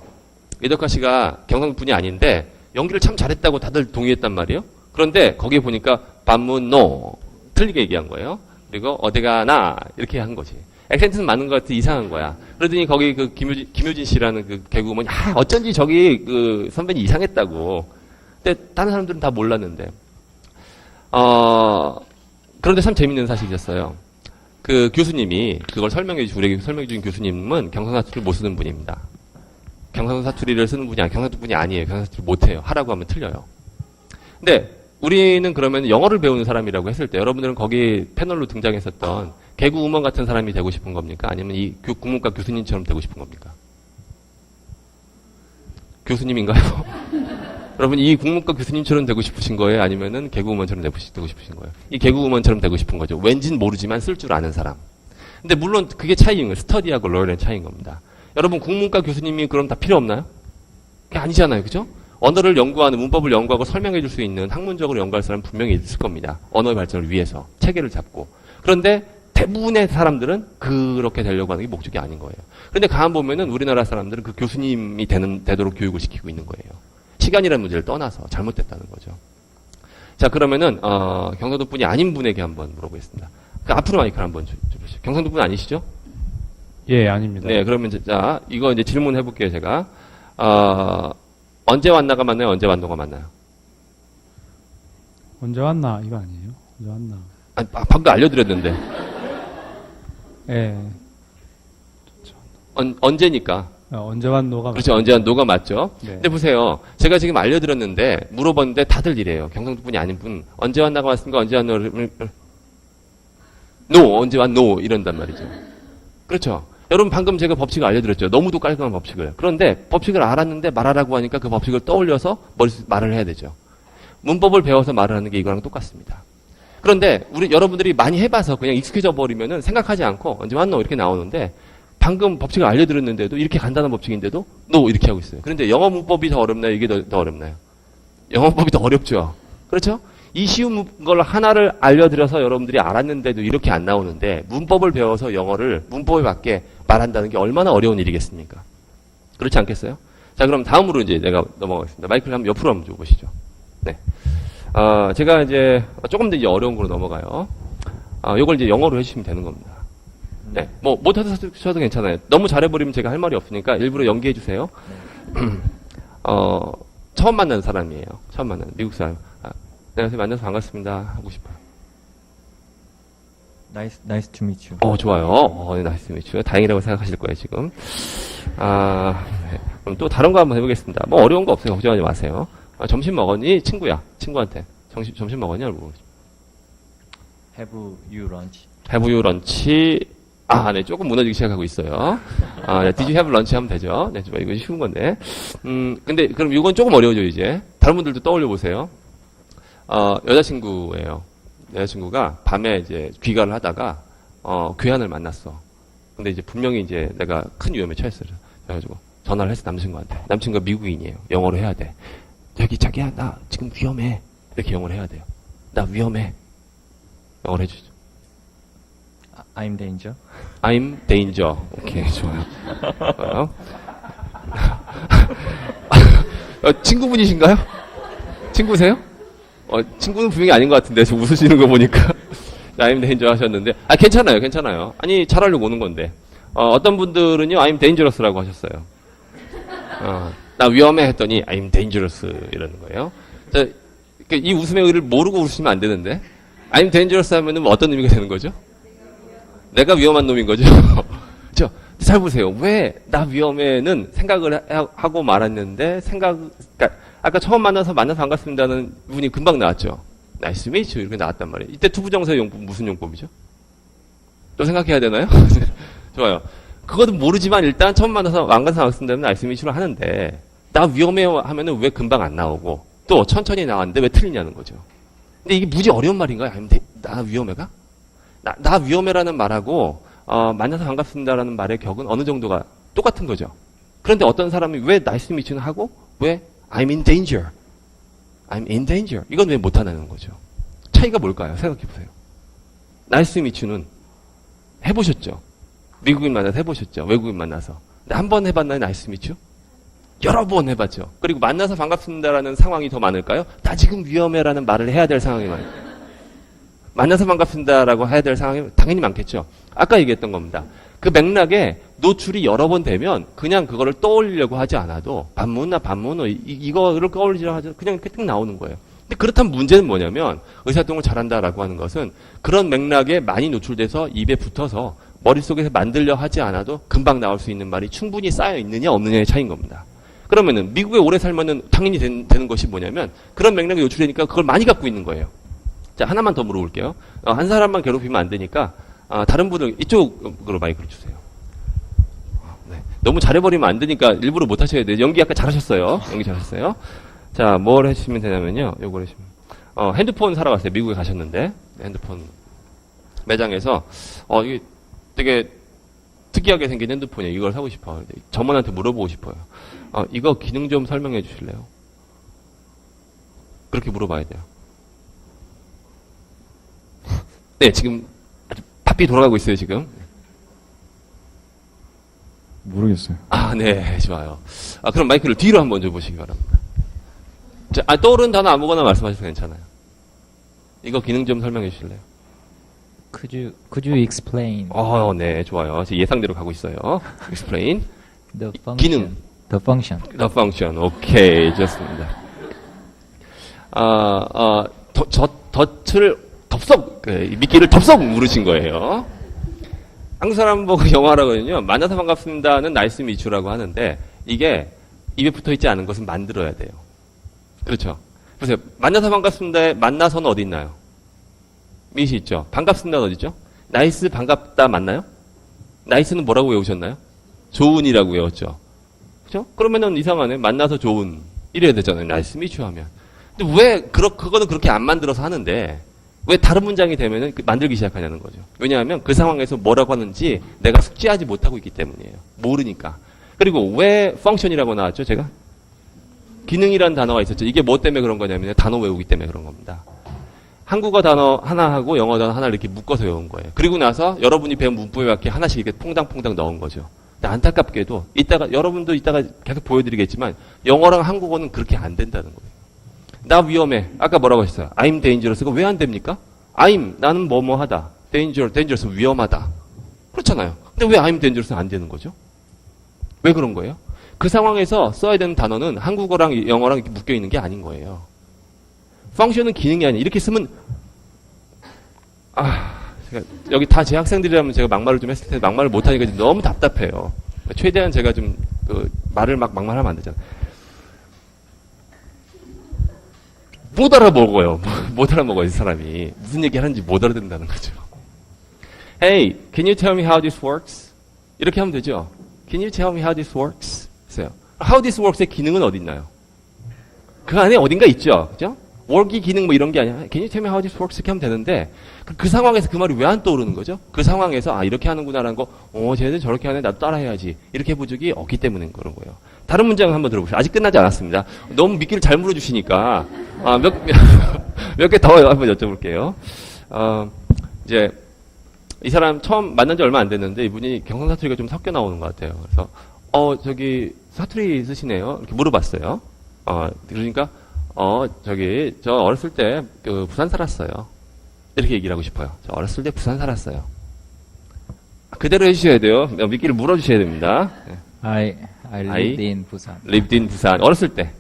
이덕화 씨가 경상도 분이 아닌데 연기를 참 잘했다고 다들 동의했단 말이에요. 그런데 거기에 보니까 반문노 틀리게 얘기한 거예요. 그리고 어디가 나 이렇게 한 거지. 액센트는 맞는 것 같아 이상한 거야. 그러더니 거기 그 김효진 씨라는 그 개그우먼이 어쩐지 저기 그 선배님 이상했다고. 근데 다른 사람들은 다 몰랐는데. 그런데 참 재밌는 사실이었어요. 그 교수님이 그걸 우리에게 설명해 준 교수님은 경상도 사투리를 못 쓰는 분입니다. 경상도 사투리를 쓰는 분이 경상도 분이 아니에요. 경상도 사투리 못 해요. 하라고 하면 틀려요. 근데 우리는 그러면 영어를 배우는 사람이라고 했을 때 여러분들은 거기 패널로 등장했었던 개그우먼 같은 사람이 되고 싶은 겁니까? 아니면 이 국문과 교수님처럼 되고 싶은 겁니까? 교수님인가요? 여러분 이 국문과 교수님처럼 되고 싶으신 거예요? 아니면은 개그우먼처럼 되고 싶으신 거예요? 이 개그우먼처럼 되고 싶은 거죠. 왠진 모르지만 쓸 줄 아는 사람. 근데 물론 그게 차이인 거예요. 스터디하고 로열의 차이인 겁니다. 여러분 국문과 교수님이 그럼 다 필요 없나요? 그게 아니잖아요. 그죠? 언어를 연구하는 문법을 연구하고 설명해 줄 수 있는 학문적으로 연구할 사람은 분명히 있을 겁니다. 언어의 발전을 위해서 체계를 잡고. 그런데 대부분의 사람들은 그렇게 되려고 하는 게 목적이 아닌 거예요. 그런데 가만 보면은 우리나라 사람들은 그 교수님이 되도록 교육을 시키고 있는 거예요. 시간이라는 문제를 떠나서 잘못됐다는 거죠. 자, 그러면은 경상도 분이 아닌 분에게 한번 물어보겠습니다. 그 앞으로 마이크를 한번 주시죠. 경상도 분 아니시죠? 예, 아닙니다. 네, 그러면 자 이거 이제 질문해 볼게요. 제가 언제 왔나가 맞나요? 언제 왔노가 맞나요? 언제 왔나? 이거 아니에요? 언제 왔나? 아니, 방금 알려드렸는데. 예. 언제니까. 언제 왔노가 그렇죠. 언제 왔노가 맞죠. 네. 근데 보세요. 제가 지금 알려드렸는데 물어봤는데 다들 이래요. 경상도 분이 아닌 분. 언제 왔나가 왔습니까? 언제 왔노? 노. 언제 왔노? 이런단 말이죠. 그렇죠. 여러분 방금 제가 법칙을 알려드렸죠. 너무도 깔끔한 법칙을. 그런데 법칙을 알았는데 말하라고 하니까 그 법칙을 떠올려서 말을 해야 되죠. 문법을 배워서 말을 하는 게 이거랑 똑같습니다. 그런데 여러분들이 많이 해봐서 그냥 익숙해져 버리면은 생각하지 않고 언제 왔노 이렇게 나오는데 방금 법칙을 알려드렸는데도 이렇게 간단한 법칙인데도 노 이렇게 하고 있어요. 그런데 영어 문법이 더 어렵나요? 이게 더 어렵나요? 영어 문법이 더 어렵죠. 그렇죠? 이 쉬운 걸 하나를 알려드려서 여러분들이 알았는데도 이렇게 안 나오는데 문법을 배워서 영어를 문법에 맞게 말한다는 게 얼마나 어려운 일이겠습니까? 그렇지 않겠어요? 자, 그럼 다음으로 이제 내가 넘어가겠습니다. 마이크를 한번 옆으로 한번 줘보시죠. 네. 제가 이제 조금 더 이제 어려운 거로 넘어가요. 요걸 이제 영어로 해주시면 되는 겁니다. 네. 뭐, 못하셔도 괜찮아요. 너무 잘해버리면 제가 할 말이 없으니까 일부러 연기해주세요. 처음 만난 사람이에요. 처음 만난 미국 사람. 안녕하세요. 만나서 반갑습니다. 하고 싶어요. Nice to meet you. 좋아요. nice to meet you. 다행이라고 생각하실 거예요, 지금. 네. 그럼 또 다른 거 한번 해보겠습니다. 뭐 어려운 거 없어요. 걱정하지 마세요. 점심 먹었니? 친구야. 친구한테. 점심 먹었냐? 물어보죠. Have you lunch? Have you lunch? 아, 네, 조금 무너지기 시작하고 있어요. 아, 네, Did you have lunch 하면 되죠. 네, 좋아, 이거 쉬운 건데. 근데 그럼 이건 조금 어려워져, 이제. 다른 분들도 떠올려 보세요. 여자친구예요. 여자친구가 밤에 이제 귀가를 하다가, 괴한을 만났어. 근데 이제 분명히 이제 내가 큰 위험에 처했어요. 그래가지고 전화를 했어, 남친구한테. 남친구가 미국인이에요. 영어로 해야 돼. 저기, 자기야, 나 지금 위험해. 이렇게 영어로 해야 돼요. 나 위험해. 영어로 해주죠. I'm danger. I'm danger. 오케이, 좋아요. 친구분이신가요? 친구세요? 친구는 분명히 아닌 것 같은데, 저 웃으시는 거 보니까. I'm danger 하셨는데. 괜찮아요, 괜찮아요. 아니, 잘하려고 오는 건데. 어떤 분들은요, I'm dangerous라고 하셨어요. 나 위험해 했더니, I'm dangerous 이러는 거예요. 자, 이 웃음의 의의를 모르고 웃으시면 안 되는데, I'm dangerous 하면은 어떤 의미가 되는 거죠? 내가 위험한 놈인 거죠. 그렇죠? 잘 보세요. 왜 나 위험해는 생각을 하고 말았는데 그러니까 아까 처음 만나서 반갑습니다는 분이 금방 나왔죠. 나이스 메이츠 이렇게 나왔단 말이에요. 이때 투부정사의 용법 무슨 용법이죠? 또 생각해야 되나요? 좋아요. 그것도 모르지만 일단 처음 만나서 반갑습니다는 나이스 메이츠로 하는데 나 위험해 하면은 왜 금방 안 나오고 또 천천히 나왔는데 왜 틀리냐는 거죠. 근데 이게 무지 어려운 말인가요? 아니면 나 위험해가? 나 위험해라는 말하고 만나서 반갑습니다라는 말의 격은 어느 정도가 똑같은 거죠. 그런데 어떤 사람이 왜 나이스 미츠는 하고 왜 I'm in danger, I'm in danger 이건 왜 못하는 거죠. 차이가 뭘까요? 생각해 보세요. 나이스 미츠는 해보셨죠. 미국인 만나서 해보셨죠. 외국인 만나서. 근데 한 번 해봤나요? 나이스 미츠? 여러 번 해봤죠. 그리고 만나서 반갑습니다라는 상황이 더 많을까요? 나 지금 위험해라는 말을 해야 될 상황이 많을까요? 만나서 반갑습니다라고 해야 될 상황이 당연히 많겠죠. 아까 얘기했던 겁니다. 그 맥락에 노출이 여러 번 되면 그냥 그거를 떠올리려고 하지 않아도 반문나 반문어 이거를 떠올리려고 하죠. 그냥 이렇게 뜩 나오는 거예요. 근데 그렇다면 문제는 뭐냐면 의사소통을 잘한다라고 하는 것은 그런 맥락에 많이 노출돼서 입에 붙어서 머릿속에서 만들려 하지 않아도 금방 나올 수 있는 말이 충분히 쌓여 있느냐 없느냐의 차이인 겁니다. 그러면은 미국에 오래 살면은 당연히 되는 것이 뭐냐면 그런 맥락에 노출되니까 그걸 많이 갖고 있는 거예요. 자, 하나만 더 물어볼게요. 한 사람만 괴롭히면 안 되니까, 다른 분들, 이쪽으로 마이크를 주세요. 네. 너무 잘해버리면 안 되니까 일부러 못 하셔야 돼요. 연기 아까 잘하셨어요. 연기 잘하셨어요. 자, 뭘 하시면 되냐면요. 요걸 하시면. 핸드폰 사러 갔어요. 미국에 가셨는데. 핸드폰 매장에서, 이게 되게 특이하게 생긴 핸드폰이에요. 이걸 사고 싶어요. 점원한테 물어보고 싶어요. 이거 기능 좀 설명해 주실래요? 그렇게 물어봐야 돼요. 네, 지금 아주 바삐 돌아가고 있어요, 지금. 모르겠어요. 네, 좋아요. 그럼 마이크를 뒤로 한번 줘보시기 바랍니다. 자, 떠오르는 단어 아무거나 말씀하셔도 괜찮아요. 이거 기능 좀 설명해 주실래요? Could you explain 네, 좋아요. 제 예상대로 가고 있어요. explain. the function? 기능. The function. The function. 오케이, 좋습니다. 덫을 미끼를 덥석 물으신 거예요. 한국 사람 보고 영어하라거든요. 만나서 반갑습니다는 나이스 미추라고 하는데 이게 입에 붙어있지 않은 것은 만들어야 돼요. 그렇죠. 보세요. 만나서 반갑습니다에 만나서는 어디 있나요? 미시 있죠. 반갑습니다는 어디 있죠? 나이스 반갑다 맞나요? 나이스는 뭐라고 외우셨나요? 좋은이라고 외웠죠. 그렇죠? 그러면은 이상하네. 만나서 좋은 이래야 되잖아요. 나이스 미추 하면. 근데 왜 그거는 그렇게 안 만들어서 하는데 왜 다른 문장이 되면은 만들기 시작하냐는 거죠. 왜냐하면 그 상황에서 뭐라고 하는지 내가 숙지하지 못하고 있기 때문이에요. 모르니까. 그리고 왜 펑션이라고 나왔죠, 제가? 기능이라는 단어가 있었죠. 이게 뭐 때문에 그런 거냐면 단어 외우기 때문에 그런 겁니다. 한국어 단어 하나하고 영어 단어 하나를 이렇게 묶어서 외운 거예요. 그리고 나서 여러분이 배운 문법에 맞게 하나씩 이렇게 퐁당퐁당 넣은 거죠. 근데 안타깝게도 여러분도 이따가 계속 보여드리겠지만 영어랑 한국어는 그렇게 안 된다는 거예요. 나 위험해. 아까 뭐라고 하셨어요? I'm dangerous가 왜 안 됩니까? I'm, 나는 뭐뭐 하다. dangerous, 위험하다. 그렇잖아요. 근데 왜 I'm dangerous 안 되는 거죠? 왜 그런 거예요? 그 상황에서 써야 되는 단어는 한국어랑 영어랑 이렇게 묶여 있는 게 아닌 거예요. 펑션은 기능이 아니에요. 이렇게 쓰면, 제가 여기 다 제 학생들이라면 제가 막말을 좀 했을 텐데 막말을 못하니까 너무 답답해요. 최대한 제가 좀, 말을 막말하면 안 되잖아요. 못 알아먹어요. 못 알아먹어요, 이 사람이. 무슨 얘기 하는지 못 알아듣는다는 거죠. Hey, can you tell me how this works? 이렇게 하면 되죠. Can you tell me how this works? 했어요. How this works의 기능은 어디 있나요? 그 안에 어딘가 있죠. 그죠? work이 기능 뭐 이런 게 아니라 Can you tell me how this works? 이렇게 하면 되는데 그 상황에서 그 말이 왜 안 떠오르는 거죠? 그 상황에서 아 이렇게 하는구나라는 거 쟤네들 저렇게 하네 나도 따라해야지 이렇게 해본 적이 없기 때문인 그런 거예요. 다른 문장을 한번 들어보세요. 아직 끝나지 않았습니다. 너무 미끼를 잘 물어주시니까 몇 개 더 한번 여쭤볼게요. 이제 이 사람 처음 만난 지 얼마 안 됐는데 이분이 경상사투리가 좀 섞여 나오는 것 같아요. 그래서 저기 사투리 쓰시네요. 이렇게 물어봤어요. 그러니까 저 어렸을 때 그 부산 살았어요. 이렇게 얘기를 하고 싶어요. 저 어렸을 때 부산 살았어요. 그대로 해주셔야 돼요. 미끼를 물어주셔야 됩니다. I lived in Busan lived in 부산. 어렸을 때.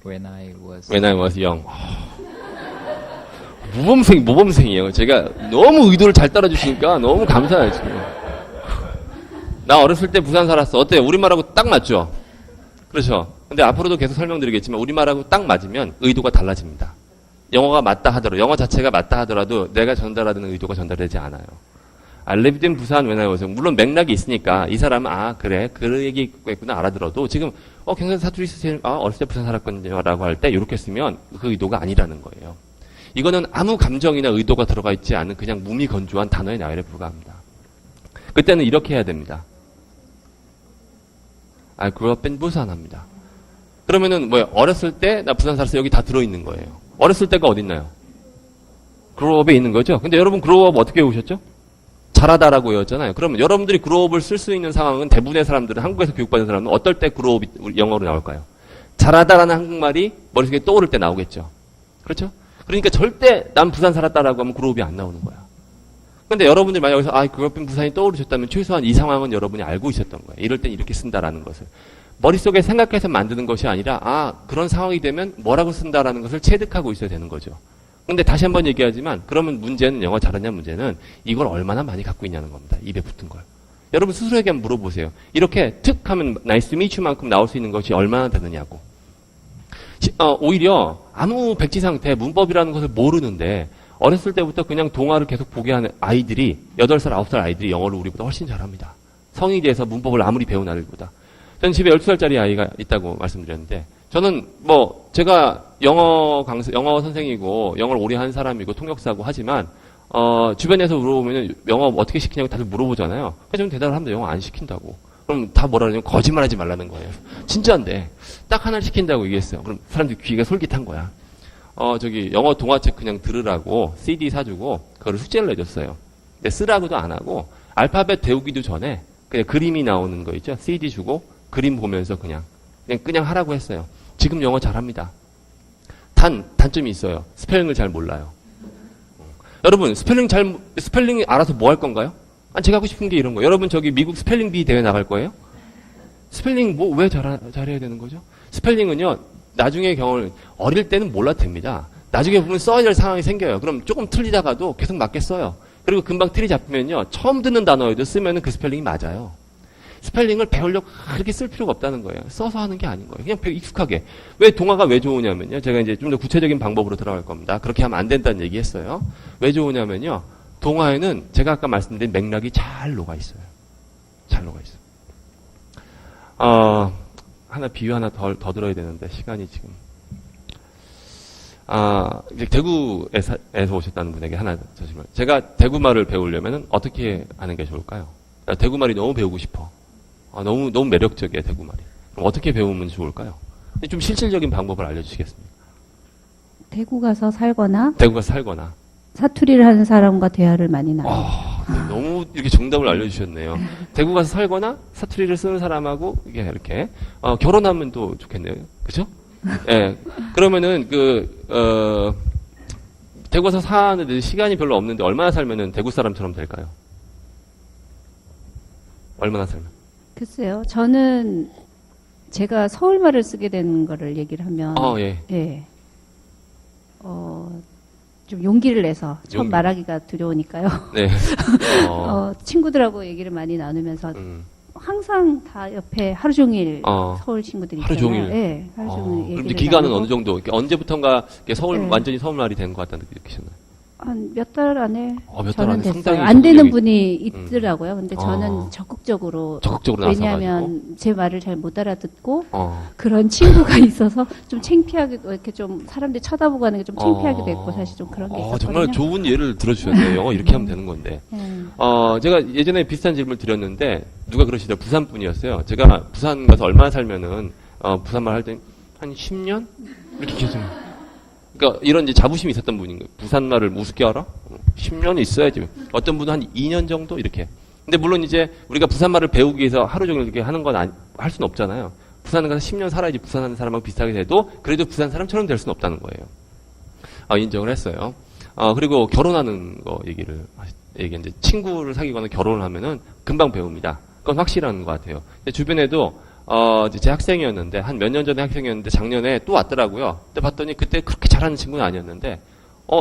when I was When I was young. 모범생이에요. 제가 너무 의도를 잘 따라주시니까 너무 감사해요, 지금. 나 어렸을 때 부산 살았어. 어때요? 우리말하고 딱 맞죠? 그렇죠. 근데 앞으로도 계속 설명드리겠지만, 우리말하고 딱 맞으면 의도가 달라집니다. 영어가 맞다 하더라도, 영어 자체가 맞다 하더라도 내가 전달하는 의도가 전달되지 않아요. I lived in 부산 when I was young. 물론 맥락이 있으니까 이 사람은 그래 그 얘기했구나 알아들어도 지금 경상 사투리 쓰세요. 어렸을 때 부산 살았거든요 라고 할 때 이렇게 쓰면 그 의도가 아니라는 거예요. 이거는 아무 감정이나 의도가 들어가 있지 않은 그냥 무미건조한 단어의 나열에 불과합니다. 그때는 이렇게 해야 됩니다. I grew up in 부산 합니다. 그러면은 뭐예요? 어렸을 때 나 부산 살았어 여기 다 들어있는 거예요. 어렸을 때가 어딨나요? grow up에 있는 거죠. 근데 여러분 grow up 어떻게 외우셨죠? 자라다라고 외웠잖아요. 그러면 여러분들이 grow up을 쓸 수 있는 상황은 대부분의 사람들은 한국에서 교육받은 사람은 어떨 때 grow up이 영어로 나올까요? 자라다라는 한국말이 머릿속에 떠오를 때 나오겠죠. 그렇죠? 그러니까 절대 난 부산 살았다라고 하면 grow up이 안 나오는 거야. 근데 여러분들이 만약 여기서 grow up in 부산이 떠오르셨다면 최소한 이 상황은 여러분이 알고 있었던 거예요. 이럴 땐 이렇게 쓴다라는 것을. 머릿속에 생각해서 만드는 것이 아니라 그런 상황이 되면 뭐라고 쓴다라는 것을 체득하고 있어야 되는 거죠. 근데 다시 한번 얘기하지만 그러면 문제는 영어 잘하냐 문제는 이걸 얼마나 많이 갖고 있냐는 겁니다. 입에 붙은 걸. 여러분 스스로에게 한번 물어보세요. 이렇게 툭 하면 nice to meet you만큼 나올 수 있는 것이 얼마나 되느냐고. 오히려 아무 백지 상태 문법이라는 것을 모르는데 어렸을 때부터 그냥 동화를 계속 보게 하는 아이들이 8살, 9살 아이들이 영어를 우리보다 훨씬 잘합니다. 성인이 돼서 문법을 아무리 배운 아이들보다. 저는 집에 12살짜리 아이가 있다고 말씀드렸는데 저는 제가 영어 선생이고 영어를 오래 한 사람이고 통역사고 하지만 주변에서 물어보면 영어 어떻게 시키냐고 다들 물어보잖아요. 그래서 저는 대답을 합니다. 영어 안 시킨다고. 그럼 다 뭐라 그러냐면 거짓말하지 말라는 거예요. 진짜인데 딱 하나를 시킨다고 얘기했어요. 그럼 사람들이 귀가 솔깃한 거야. 영어 동화책 그냥 들으라고 CD 사주고 그거를 숙제를 내줬어요. 근데 쓰라고도 안 하고 알파벳 배우기도 전에 그냥 그림이 나오는 거 있죠. CD 주고 그림 보면서 그냥 하라고 했어요. 지금 영어 잘합니다. 단점이 있어요. 스펠링을 잘 몰라요. 여러분, 스펠링 알아서 뭐 할 건가요? 제가 하고 싶은 게 이런 거예요. 여러분, 미국 스펠링 비 대회 나갈 거예요? 스펠링 왜 잘해야 되는 거죠? 스펠링은요, 나중에 어릴 때는 몰라도 됩니다. 나중에 보면 써야 될 상황이 생겨요. 그럼 조금 틀리다가도 계속 맞게 써요. 그리고 금방 틀이 잡히면요, 처음 듣는 단어에도 쓰면은 그 스펠링이 맞아요. 스펠링을 배우려고 그렇게 쓸 필요가 없다는 거예요. 써서 하는 게 아닌 거예요. 그냥 익숙하게. 동화가 왜 좋으냐면요. 제가 이제 좀 더 구체적인 방법으로 들어갈 겁니다. 그렇게 하면 안 된다는 얘기 했어요. 왜 좋으냐면요. 동화에는 제가 아까 말씀드린 맥락이 잘 녹아 있어요. 잘 녹아 있어요. 비유 하나 더 들어야 되는데, 시간이 지금. 이제 대구에서 오셨다는 분에게 하나 주시면. 제가 대구말을 배우려면 어떻게 하는 게 좋을까요? 대구말이 너무 배우고 싶어. 너무 매력적이에요, 대구말이. 그럼 어떻게 배우면 좋을까요? 좀 실질적인 방법을 알려주시겠습니까? 대구 가서 살거나 대구 가서 살거나. 사투리를 하는 사람과 대화를 많이 나눠요. 너무 이렇게 정답을 알려주셨네요. 대구 가서 살거나 사투리를 쓰는 사람하고 이렇게 결혼하면 또 좋겠네요. 그죠? 예. 그러면은 대구 가서 사는데 시간이 별로 없는데 얼마나 살면은 대구 사람처럼 될까요? 얼마나 살면? 글쎄요. 저는 제가 서울말을 쓰게 된 거를 얘기를 하면 예. 예. 좀 용기를 내서 처음 용기. 말하기가 두려우니까요. 네. 친구들하고 얘기를 많이 나누면서 항상 다 옆에 하루 종일 어. 서울 친구들이 하루 있잖아요. 종일? 네, 하루 종일 그럼 얘기를 이제 기간은 나누고 어느 정도? 이렇게 언제부턴가 이렇게 서울 네. 완전히 서울말이 된 것 같다는 느끼셨나요? 한 몇 달 안에 몇 달 저는 안에 됐어요. 상당히 안 되는 적응력이- 분이 있더라고요. 근데 저는 어. 적극적으로 적극적으로 나서가지고. 왜냐하면 제 말을 잘 못 알아듣고 어. 그런 친구가 있어서 좀 창피하게 이렇게 좀 사람들이 쳐다보고 하는 게 좀 창피하기도 했고 사실 좀 그런 게 있었거든요. 정말 좋은 예를 들어주셨네요. 영어 이렇게 하면 되는 건데. 네. 제가 예전에 비슷한 질문을 드렸는데 누가 그러시더라고요. 부산 분이었어요. 제가 부산 가서 얼마나 살면은 부산말 할 때 한 10년 이렇게 계속. 그러니까 이런 이제 자부심이 있었던 분인 거예요. 부산말을 우습게 알아? 10년은 있어야지. 어떤 분은 한 2년 정도 이렇게. 근데 물론 이제 우리가 부산말을 배우기 위해서 하루 종일 이렇게 하는 건 할 수는 없잖아요. 부산에 가서 10년 살아야지 부산 사는 사람하고 비슷하게 돼도 그래도 부산 사람처럼 될 수는 없다는 거예요. 인정을 했어요. 그리고 결혼하는 거 얘기했는데 친구를 사귀거나 결혼을 하면은 금방 배웁니다. 그건 확실한 것 같아요. 근데 주변에도 이제 제 학생이었는데 한 몇 년 전에 학생이었는데 작년에 또 왔더라고요. 근데 봤더니 그때 그렇게 잘하는 친구는 아니었는데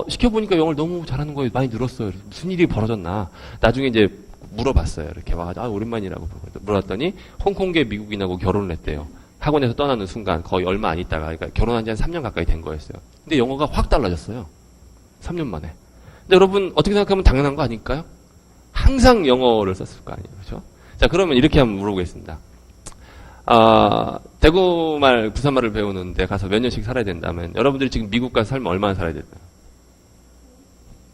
시켜보니까 영어를 너무 잘하는 거예요. 많이 늘었어요. 그래서 무슨 일이 벌어졌나. 나중에 이제 물어봤어요. 이렇게 와가지고 오랜만이라고 물어봤더니 홍콩계 미국인하고 결혼을 했대요. 학원에서 떠나는 순간 거의 얼마 안 있다가 그러니까 결혼한 지 한 3년 가까이 된 거였어요. 근데 영어가 확 달라졌어요. 3년 만에. 근데 여러분 어떻게 생각하면 당연한 거 아닐까요? 항상 영어를 썼을 거 아니에요. 그렇죠? 자, 그러면 이렇게 한번 물어보겠습니다. 대구말, 부산말을 배우는데 가서 몇 년씩 살아야 된다면 여러분들이 지금 미국 가서 살면 얼마나 살아야 될까요?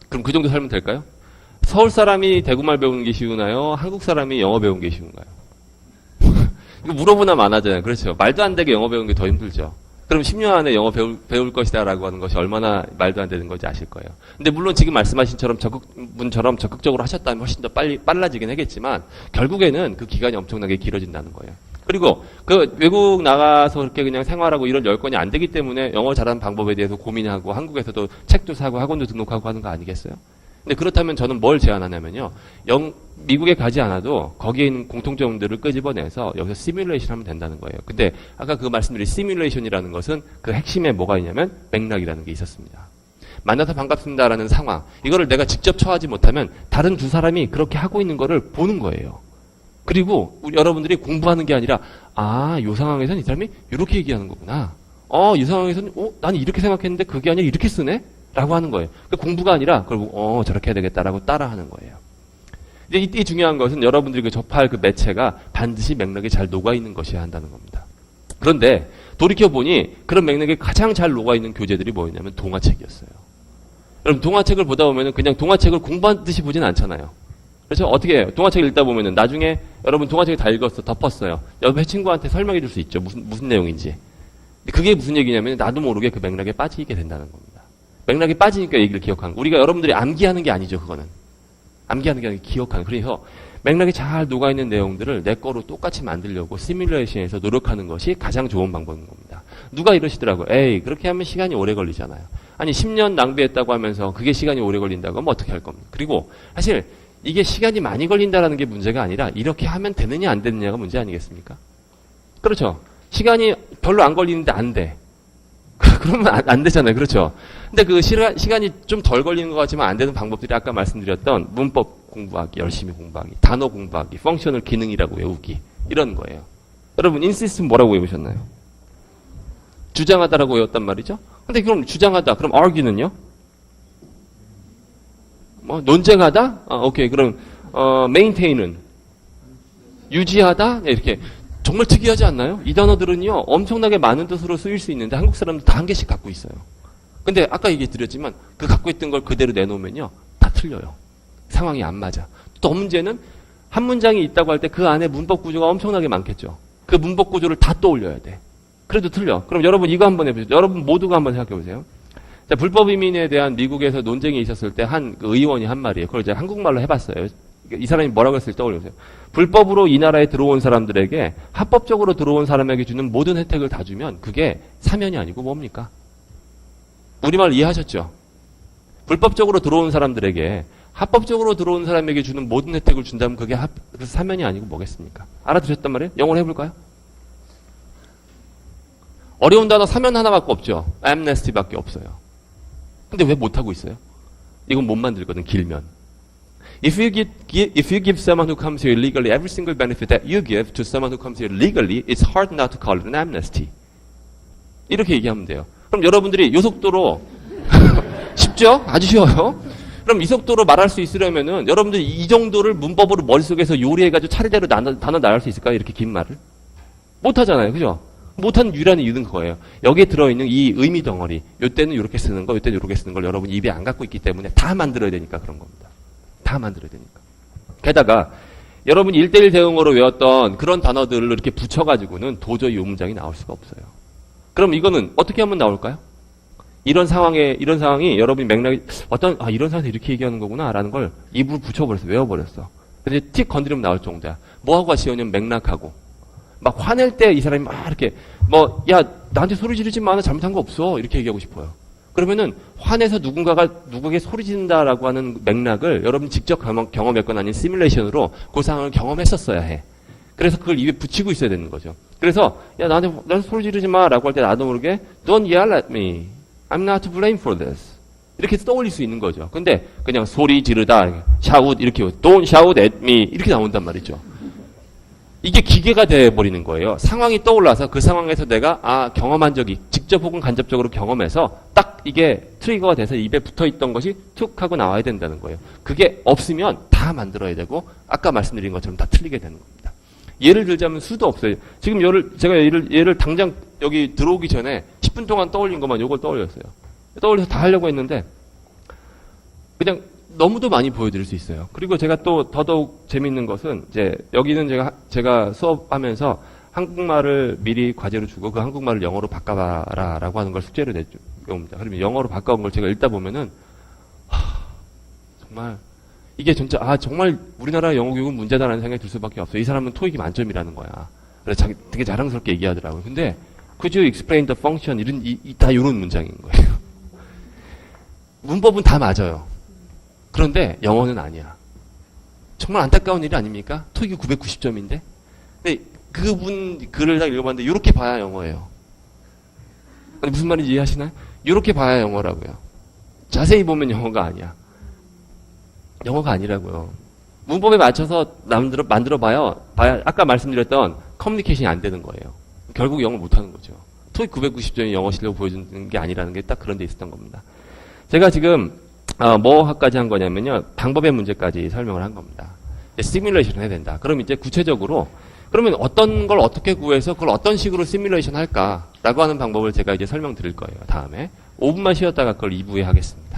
그럼 그 정도 살면 될까요? 서울 사람이 대구말 배우는 게 쉬우나요? 한국 사람이 영어 배우는 게 쉬운가요? 이거 물어보나 마나잖아요. 그렇죠. 말도 안 되게 영어 배우는 게 더 힘들죠. 그럼 10년 안에 영어 배울 것이다 라고 하는 것이 얼마나 말도 안 되는 건지 아실 거예요. 근데 물론 지금 말씀하신 분처럼 적극적으로 하셨다면 훨씬 더 빨라지긴 하겠지만 결국에는 그 기간이 엄청나게 길어진다는 거예요. 그리고 그 외국 나가서 그렇게 그냥 생활하고 이런 여건이 안 되기 때문에 영어 잘하는 방법에 대해서 고민하고 한국에서도 책도 사고 학원도 등록하고 하는 거 아니겠어요? 근데 그렇다면 저는 뭘 제안하냐면요. 미국에 가지 않아도 거기에 있는 공통점들을 끄집어내서 여기서 시뮬레이션 하면 된다는 거예요. 근데 아까 그 말씀드린 시뮬레이션이라는 것은 그 핵심에 뭐가 있냐면 맥락이라는 게 있었습니다. 만나서 반갑습니다라는 상황. 이거를 내가 직접 처하지 못하면 다른 두 사람이 그렇게 하고 있는 거를 보는 거예요. 그리고 여러분들이 공부하는 게 아니라 요 상황에서는 이 사람이 이렇게 얘기하는 거구나. 이 상황에서는 나는 이렇게 생각했는데 그게 아니라 이렇게 쓰네? 라고 하는 거예요. 그러니까 공부가 아니라 그리고 저렇게 해야 되겠다라고 따라하는 거예요. 이제 이때 중요한 것은 여러분들이 접할 그 매체가 반드시 맥락에 잘 녹아있는 것이어야 한다는 겁니다. 그런데 돌이켜보니 그런 맥락에 가장 잘 녹아있는 교재들이 뭐였냐면 동화책이었어요. 여러분 동화책을 보다 보면 그냥 동화책을 공부하듯이 보진 않잖아요. 그렇죠? 어떻게 해요? 동화책을 읽다 보면은 나중에 여러분 동화책을 다 읽었어, 덮었어요. 옆에 친구한테 설명해 줄 수 있죠. 무슨 내용인지. 그게 무슨 얘기냐면 나도 모르게 그 맥락에 빠지게 된다는 겁니다. 맥락에 빠지니까 얘기를 기억하는 거. 우리가 여러분들이 암기하는 게 아니죠, 그거는. 암기하는 게 아니라 기억하는. 그래서 맥락에 잘 녹아있는 내용들을 내 거로 똑같이 만들려고 시뮬레이션에서 노력하는 것이 가장 좋은 방법인 겁니다. 누가 이러시더라고요. 그렇게 하면 시간이 오래 걸리잖아요. 아니 10년 낭비했다고 하면서 그게 시간이 오래 걸린다고 하면 어떻게 할 겁니까? 그리고 사실 이게 시간이 많이 걸린다는 게 문제가 아니라 이렇게 하면 되느냐 안 되느냐가 문제 아니겠습니까? 그렇죠. 시간이 별로 안 걸리는데 안 돼. 그러면 안 되잖아요. 그렇죠. 근데 그 시간이 좀 덜 걸리는 것 같지만 안 되는 방법들이 아까 말씀드렸던 문법 공부하기, 열심히 공부하기, 단어 공부하기, 펑셔널 기능이라고 외우기 이런 거예요. 여러분 insist 뭐라고 외우셨나요? 주장하다라고 외웠단 말이죠. 근데 그럼 주장하다, 그럼 argue는요? 논쟁하다? 오케이. 그럼 maintain은 유지하다? 네, 이렇게 정말 특이하지 않나요? 이 단어들은요 엄청나게 많은 뜻으로 쓰일 수 있는데 한국 사람들 다 한 개씩 갖고 있어요. 근데 아까 얘기 드렸지만 그 갖고 있던 걸 그대로 내놓으면요 다 틀려요. 상황이 안 맞아. 또 문제는 한 문장이 있다고 할 때 그 안에 문법 구조가 엄청나게 많겠죠. 그 문법 구조를 다 떠올려야 돼. 그래도 틀려. 그럼 여러분 이거 한번 해보세요. 여러분 모두가 한번 생각해 보세요. 자, 불법 이민에 대한 미국에서 논쟁이 있었을 때 한 그 의원이 한 말이에요. 그걸 제가 한국말로 해봤어요. 이 사람이 뭐라고 했을지 떠올려보세요. 불법으로 이 나라에 들어온 사람들에게 합법적으로 들어온 사람에게 주는 모든 혜택을 다 주면 그게 사면이 아니고 뭡니까? 우리말 이해하셨죠? 불법적으로 들어온 사람들에게 합법적으로 들어온 사람에게 주는 모든 혜택을 준다면 그게 사면이 아니고 뭐겠습니까? 알아들으셨단 말이에요? 영어로 해볼까요? 어려운 단어 사면 하나밖에 없죠. amnesty밖에 없어요. 근데 왜 못하고 있어요? 이건 못 만들거든, 길면. If you give someone who comes here illegally every single benefit that you give to someone who comes here legally, it's hard not to call it an amnesty. 이렇게 얘기하면 돼요. 그럼 여러분들이 요 속도로 쉽죠? 아주 쉬워요. 그럼 이 속도로 말할 수 있으려면은 여러분들이 이 정도를 문법으로 머릿속에서 요리해가지고 차례대로 단어 나열 수 있을까요? 이렇게 긴 말을? 못하잖아요. 그죠? 못하는 유일한 이유는 그거예요. 여기에 들어있는 이 의미 덩어리, 요때는 이렇게 쓰는 거, 요때는 이렇게 쓰는 걸 여러분 입에 안 갖고 있기 때문에 다 만들어야 되니까 그런 겁니다. 다 만들어야 되니까. 게다가 여러분이 1대1 대응으로 외웠던 그런 단어들을 이렇게 붙여가지고는 도저히 요 문장이 나올 수가 없어요. 그럼 이거는 어떻게 하면 나올까요? 이런 상황이 여러분이 맥락이 이런 상황에서 이렇게 얘기하는 거구나 라는 걸 입으로 붙여버렸어. 외워버렸어. 근데 틱 건드리면 나올 정도야. 뭐하고 같이 오냐면 맥락하고. 막 화낼 때 이 사람이 막 이렇게 야 나한테 소리 지르지 마. 나 잘못한 거 없어. 이렇게 얘기하고 싶어요. 그러면은 화내서 누군가에게 소리 지른다라고 하는 맥락을 여러분 직접 경험했거나 아니면 시뮬레이션으로 그 상황을 경험했었어야 해. 그래서 그걸 입에 붙이고 있어야 되는 거죠. 그래서 야 나한테 소리 지르지 마라고 할 때 나도 모르게 Don't yell at me. I'm not to blame for this. 이렇게 떠올릴 수 있는 거죠. 근데 그냥 소리 지르다, shout 이렇게 Don't shout at me 이렇게 나온단 말이죠. 이게 기계가 돼버리는 거예요. 상황이 떠올라서 그 상황에서 내가 경험한 적이 직접 혹은 간접적으로 경험해서 딱 이게 트리거가 돼서 입에 붙어있던 것이 툭 하고 나와야 된다는 거예요. 그게 없으면 다 만들어야 되고 아까 말씀드린 것처럼 다 틀리게 되는 겁니다. 예를 들자면 수도 없어요. 지금 제가 얘를 당장 여기 들어오기 전에 10분 동안 떠올린 것만 요걸 떠올렸어요. 떠올려서 다 하려고 했는데 그냥 너무도 많이 보여드릴 수 있어요. 그리고 제가 또 더더욱 재밌는 것은 이제 여기는 제가 수업하면서 한국말을 미리 과제로 주고 그 한국말을 영어로 바꿔봐라라고 하는 걸 숙제로 내줍니다. 그러면 영어로 바꿔온 걸 제가 읽다 보면은 정말 이게 진짜 정말 우리나라 영어 교육은 문제다라는 생각이 들 수밖에 없어요. 이 사람은 토익이 만점이라는 거야. 그래서 되게 자랑스럽게 얘기하더라고요. 근데 could you explain the function 다 이런 문장인 거예요. 문법은 다 맞아요. 그런데 영어는 아니야. 정말 안타까운 일이 아닙니까? 토익이 990점인데. 근데 그분 글을 다 읽어봤는데 이렇게 봐야 영어예요. 아니, 무슨 말인지 이해하시나요? 이렇게 봐야 영어라고요. 자세히 보면 영어가 아니야. 영어가 아니라고요. 문법에 맞춰서 만들어봐야 아까 말씀드렸던 커뮤니케이션이 안 되는 거예요. 결국 영어 못하는 거죠. 토익 990점이 영어 실력 보여주는 게 아니라는 게 딱 그런 데 있었던 겁니다. 제가 지금 뭐까지 한 거냐면요. 방법의 문제까지 설명을 한 겁니다. 시뮬레이션을 해야 된다. 그럼 이제 구체적으로 그러면 어떤 걸 어떻게 구해서 그걸 어떤 식으로 시뮬레이션 할까라고 하는 방법을 제가 이제 설명드릴 거예요. 다음에 5분만 쉬었다가 그걸 2부에 하겠습니다.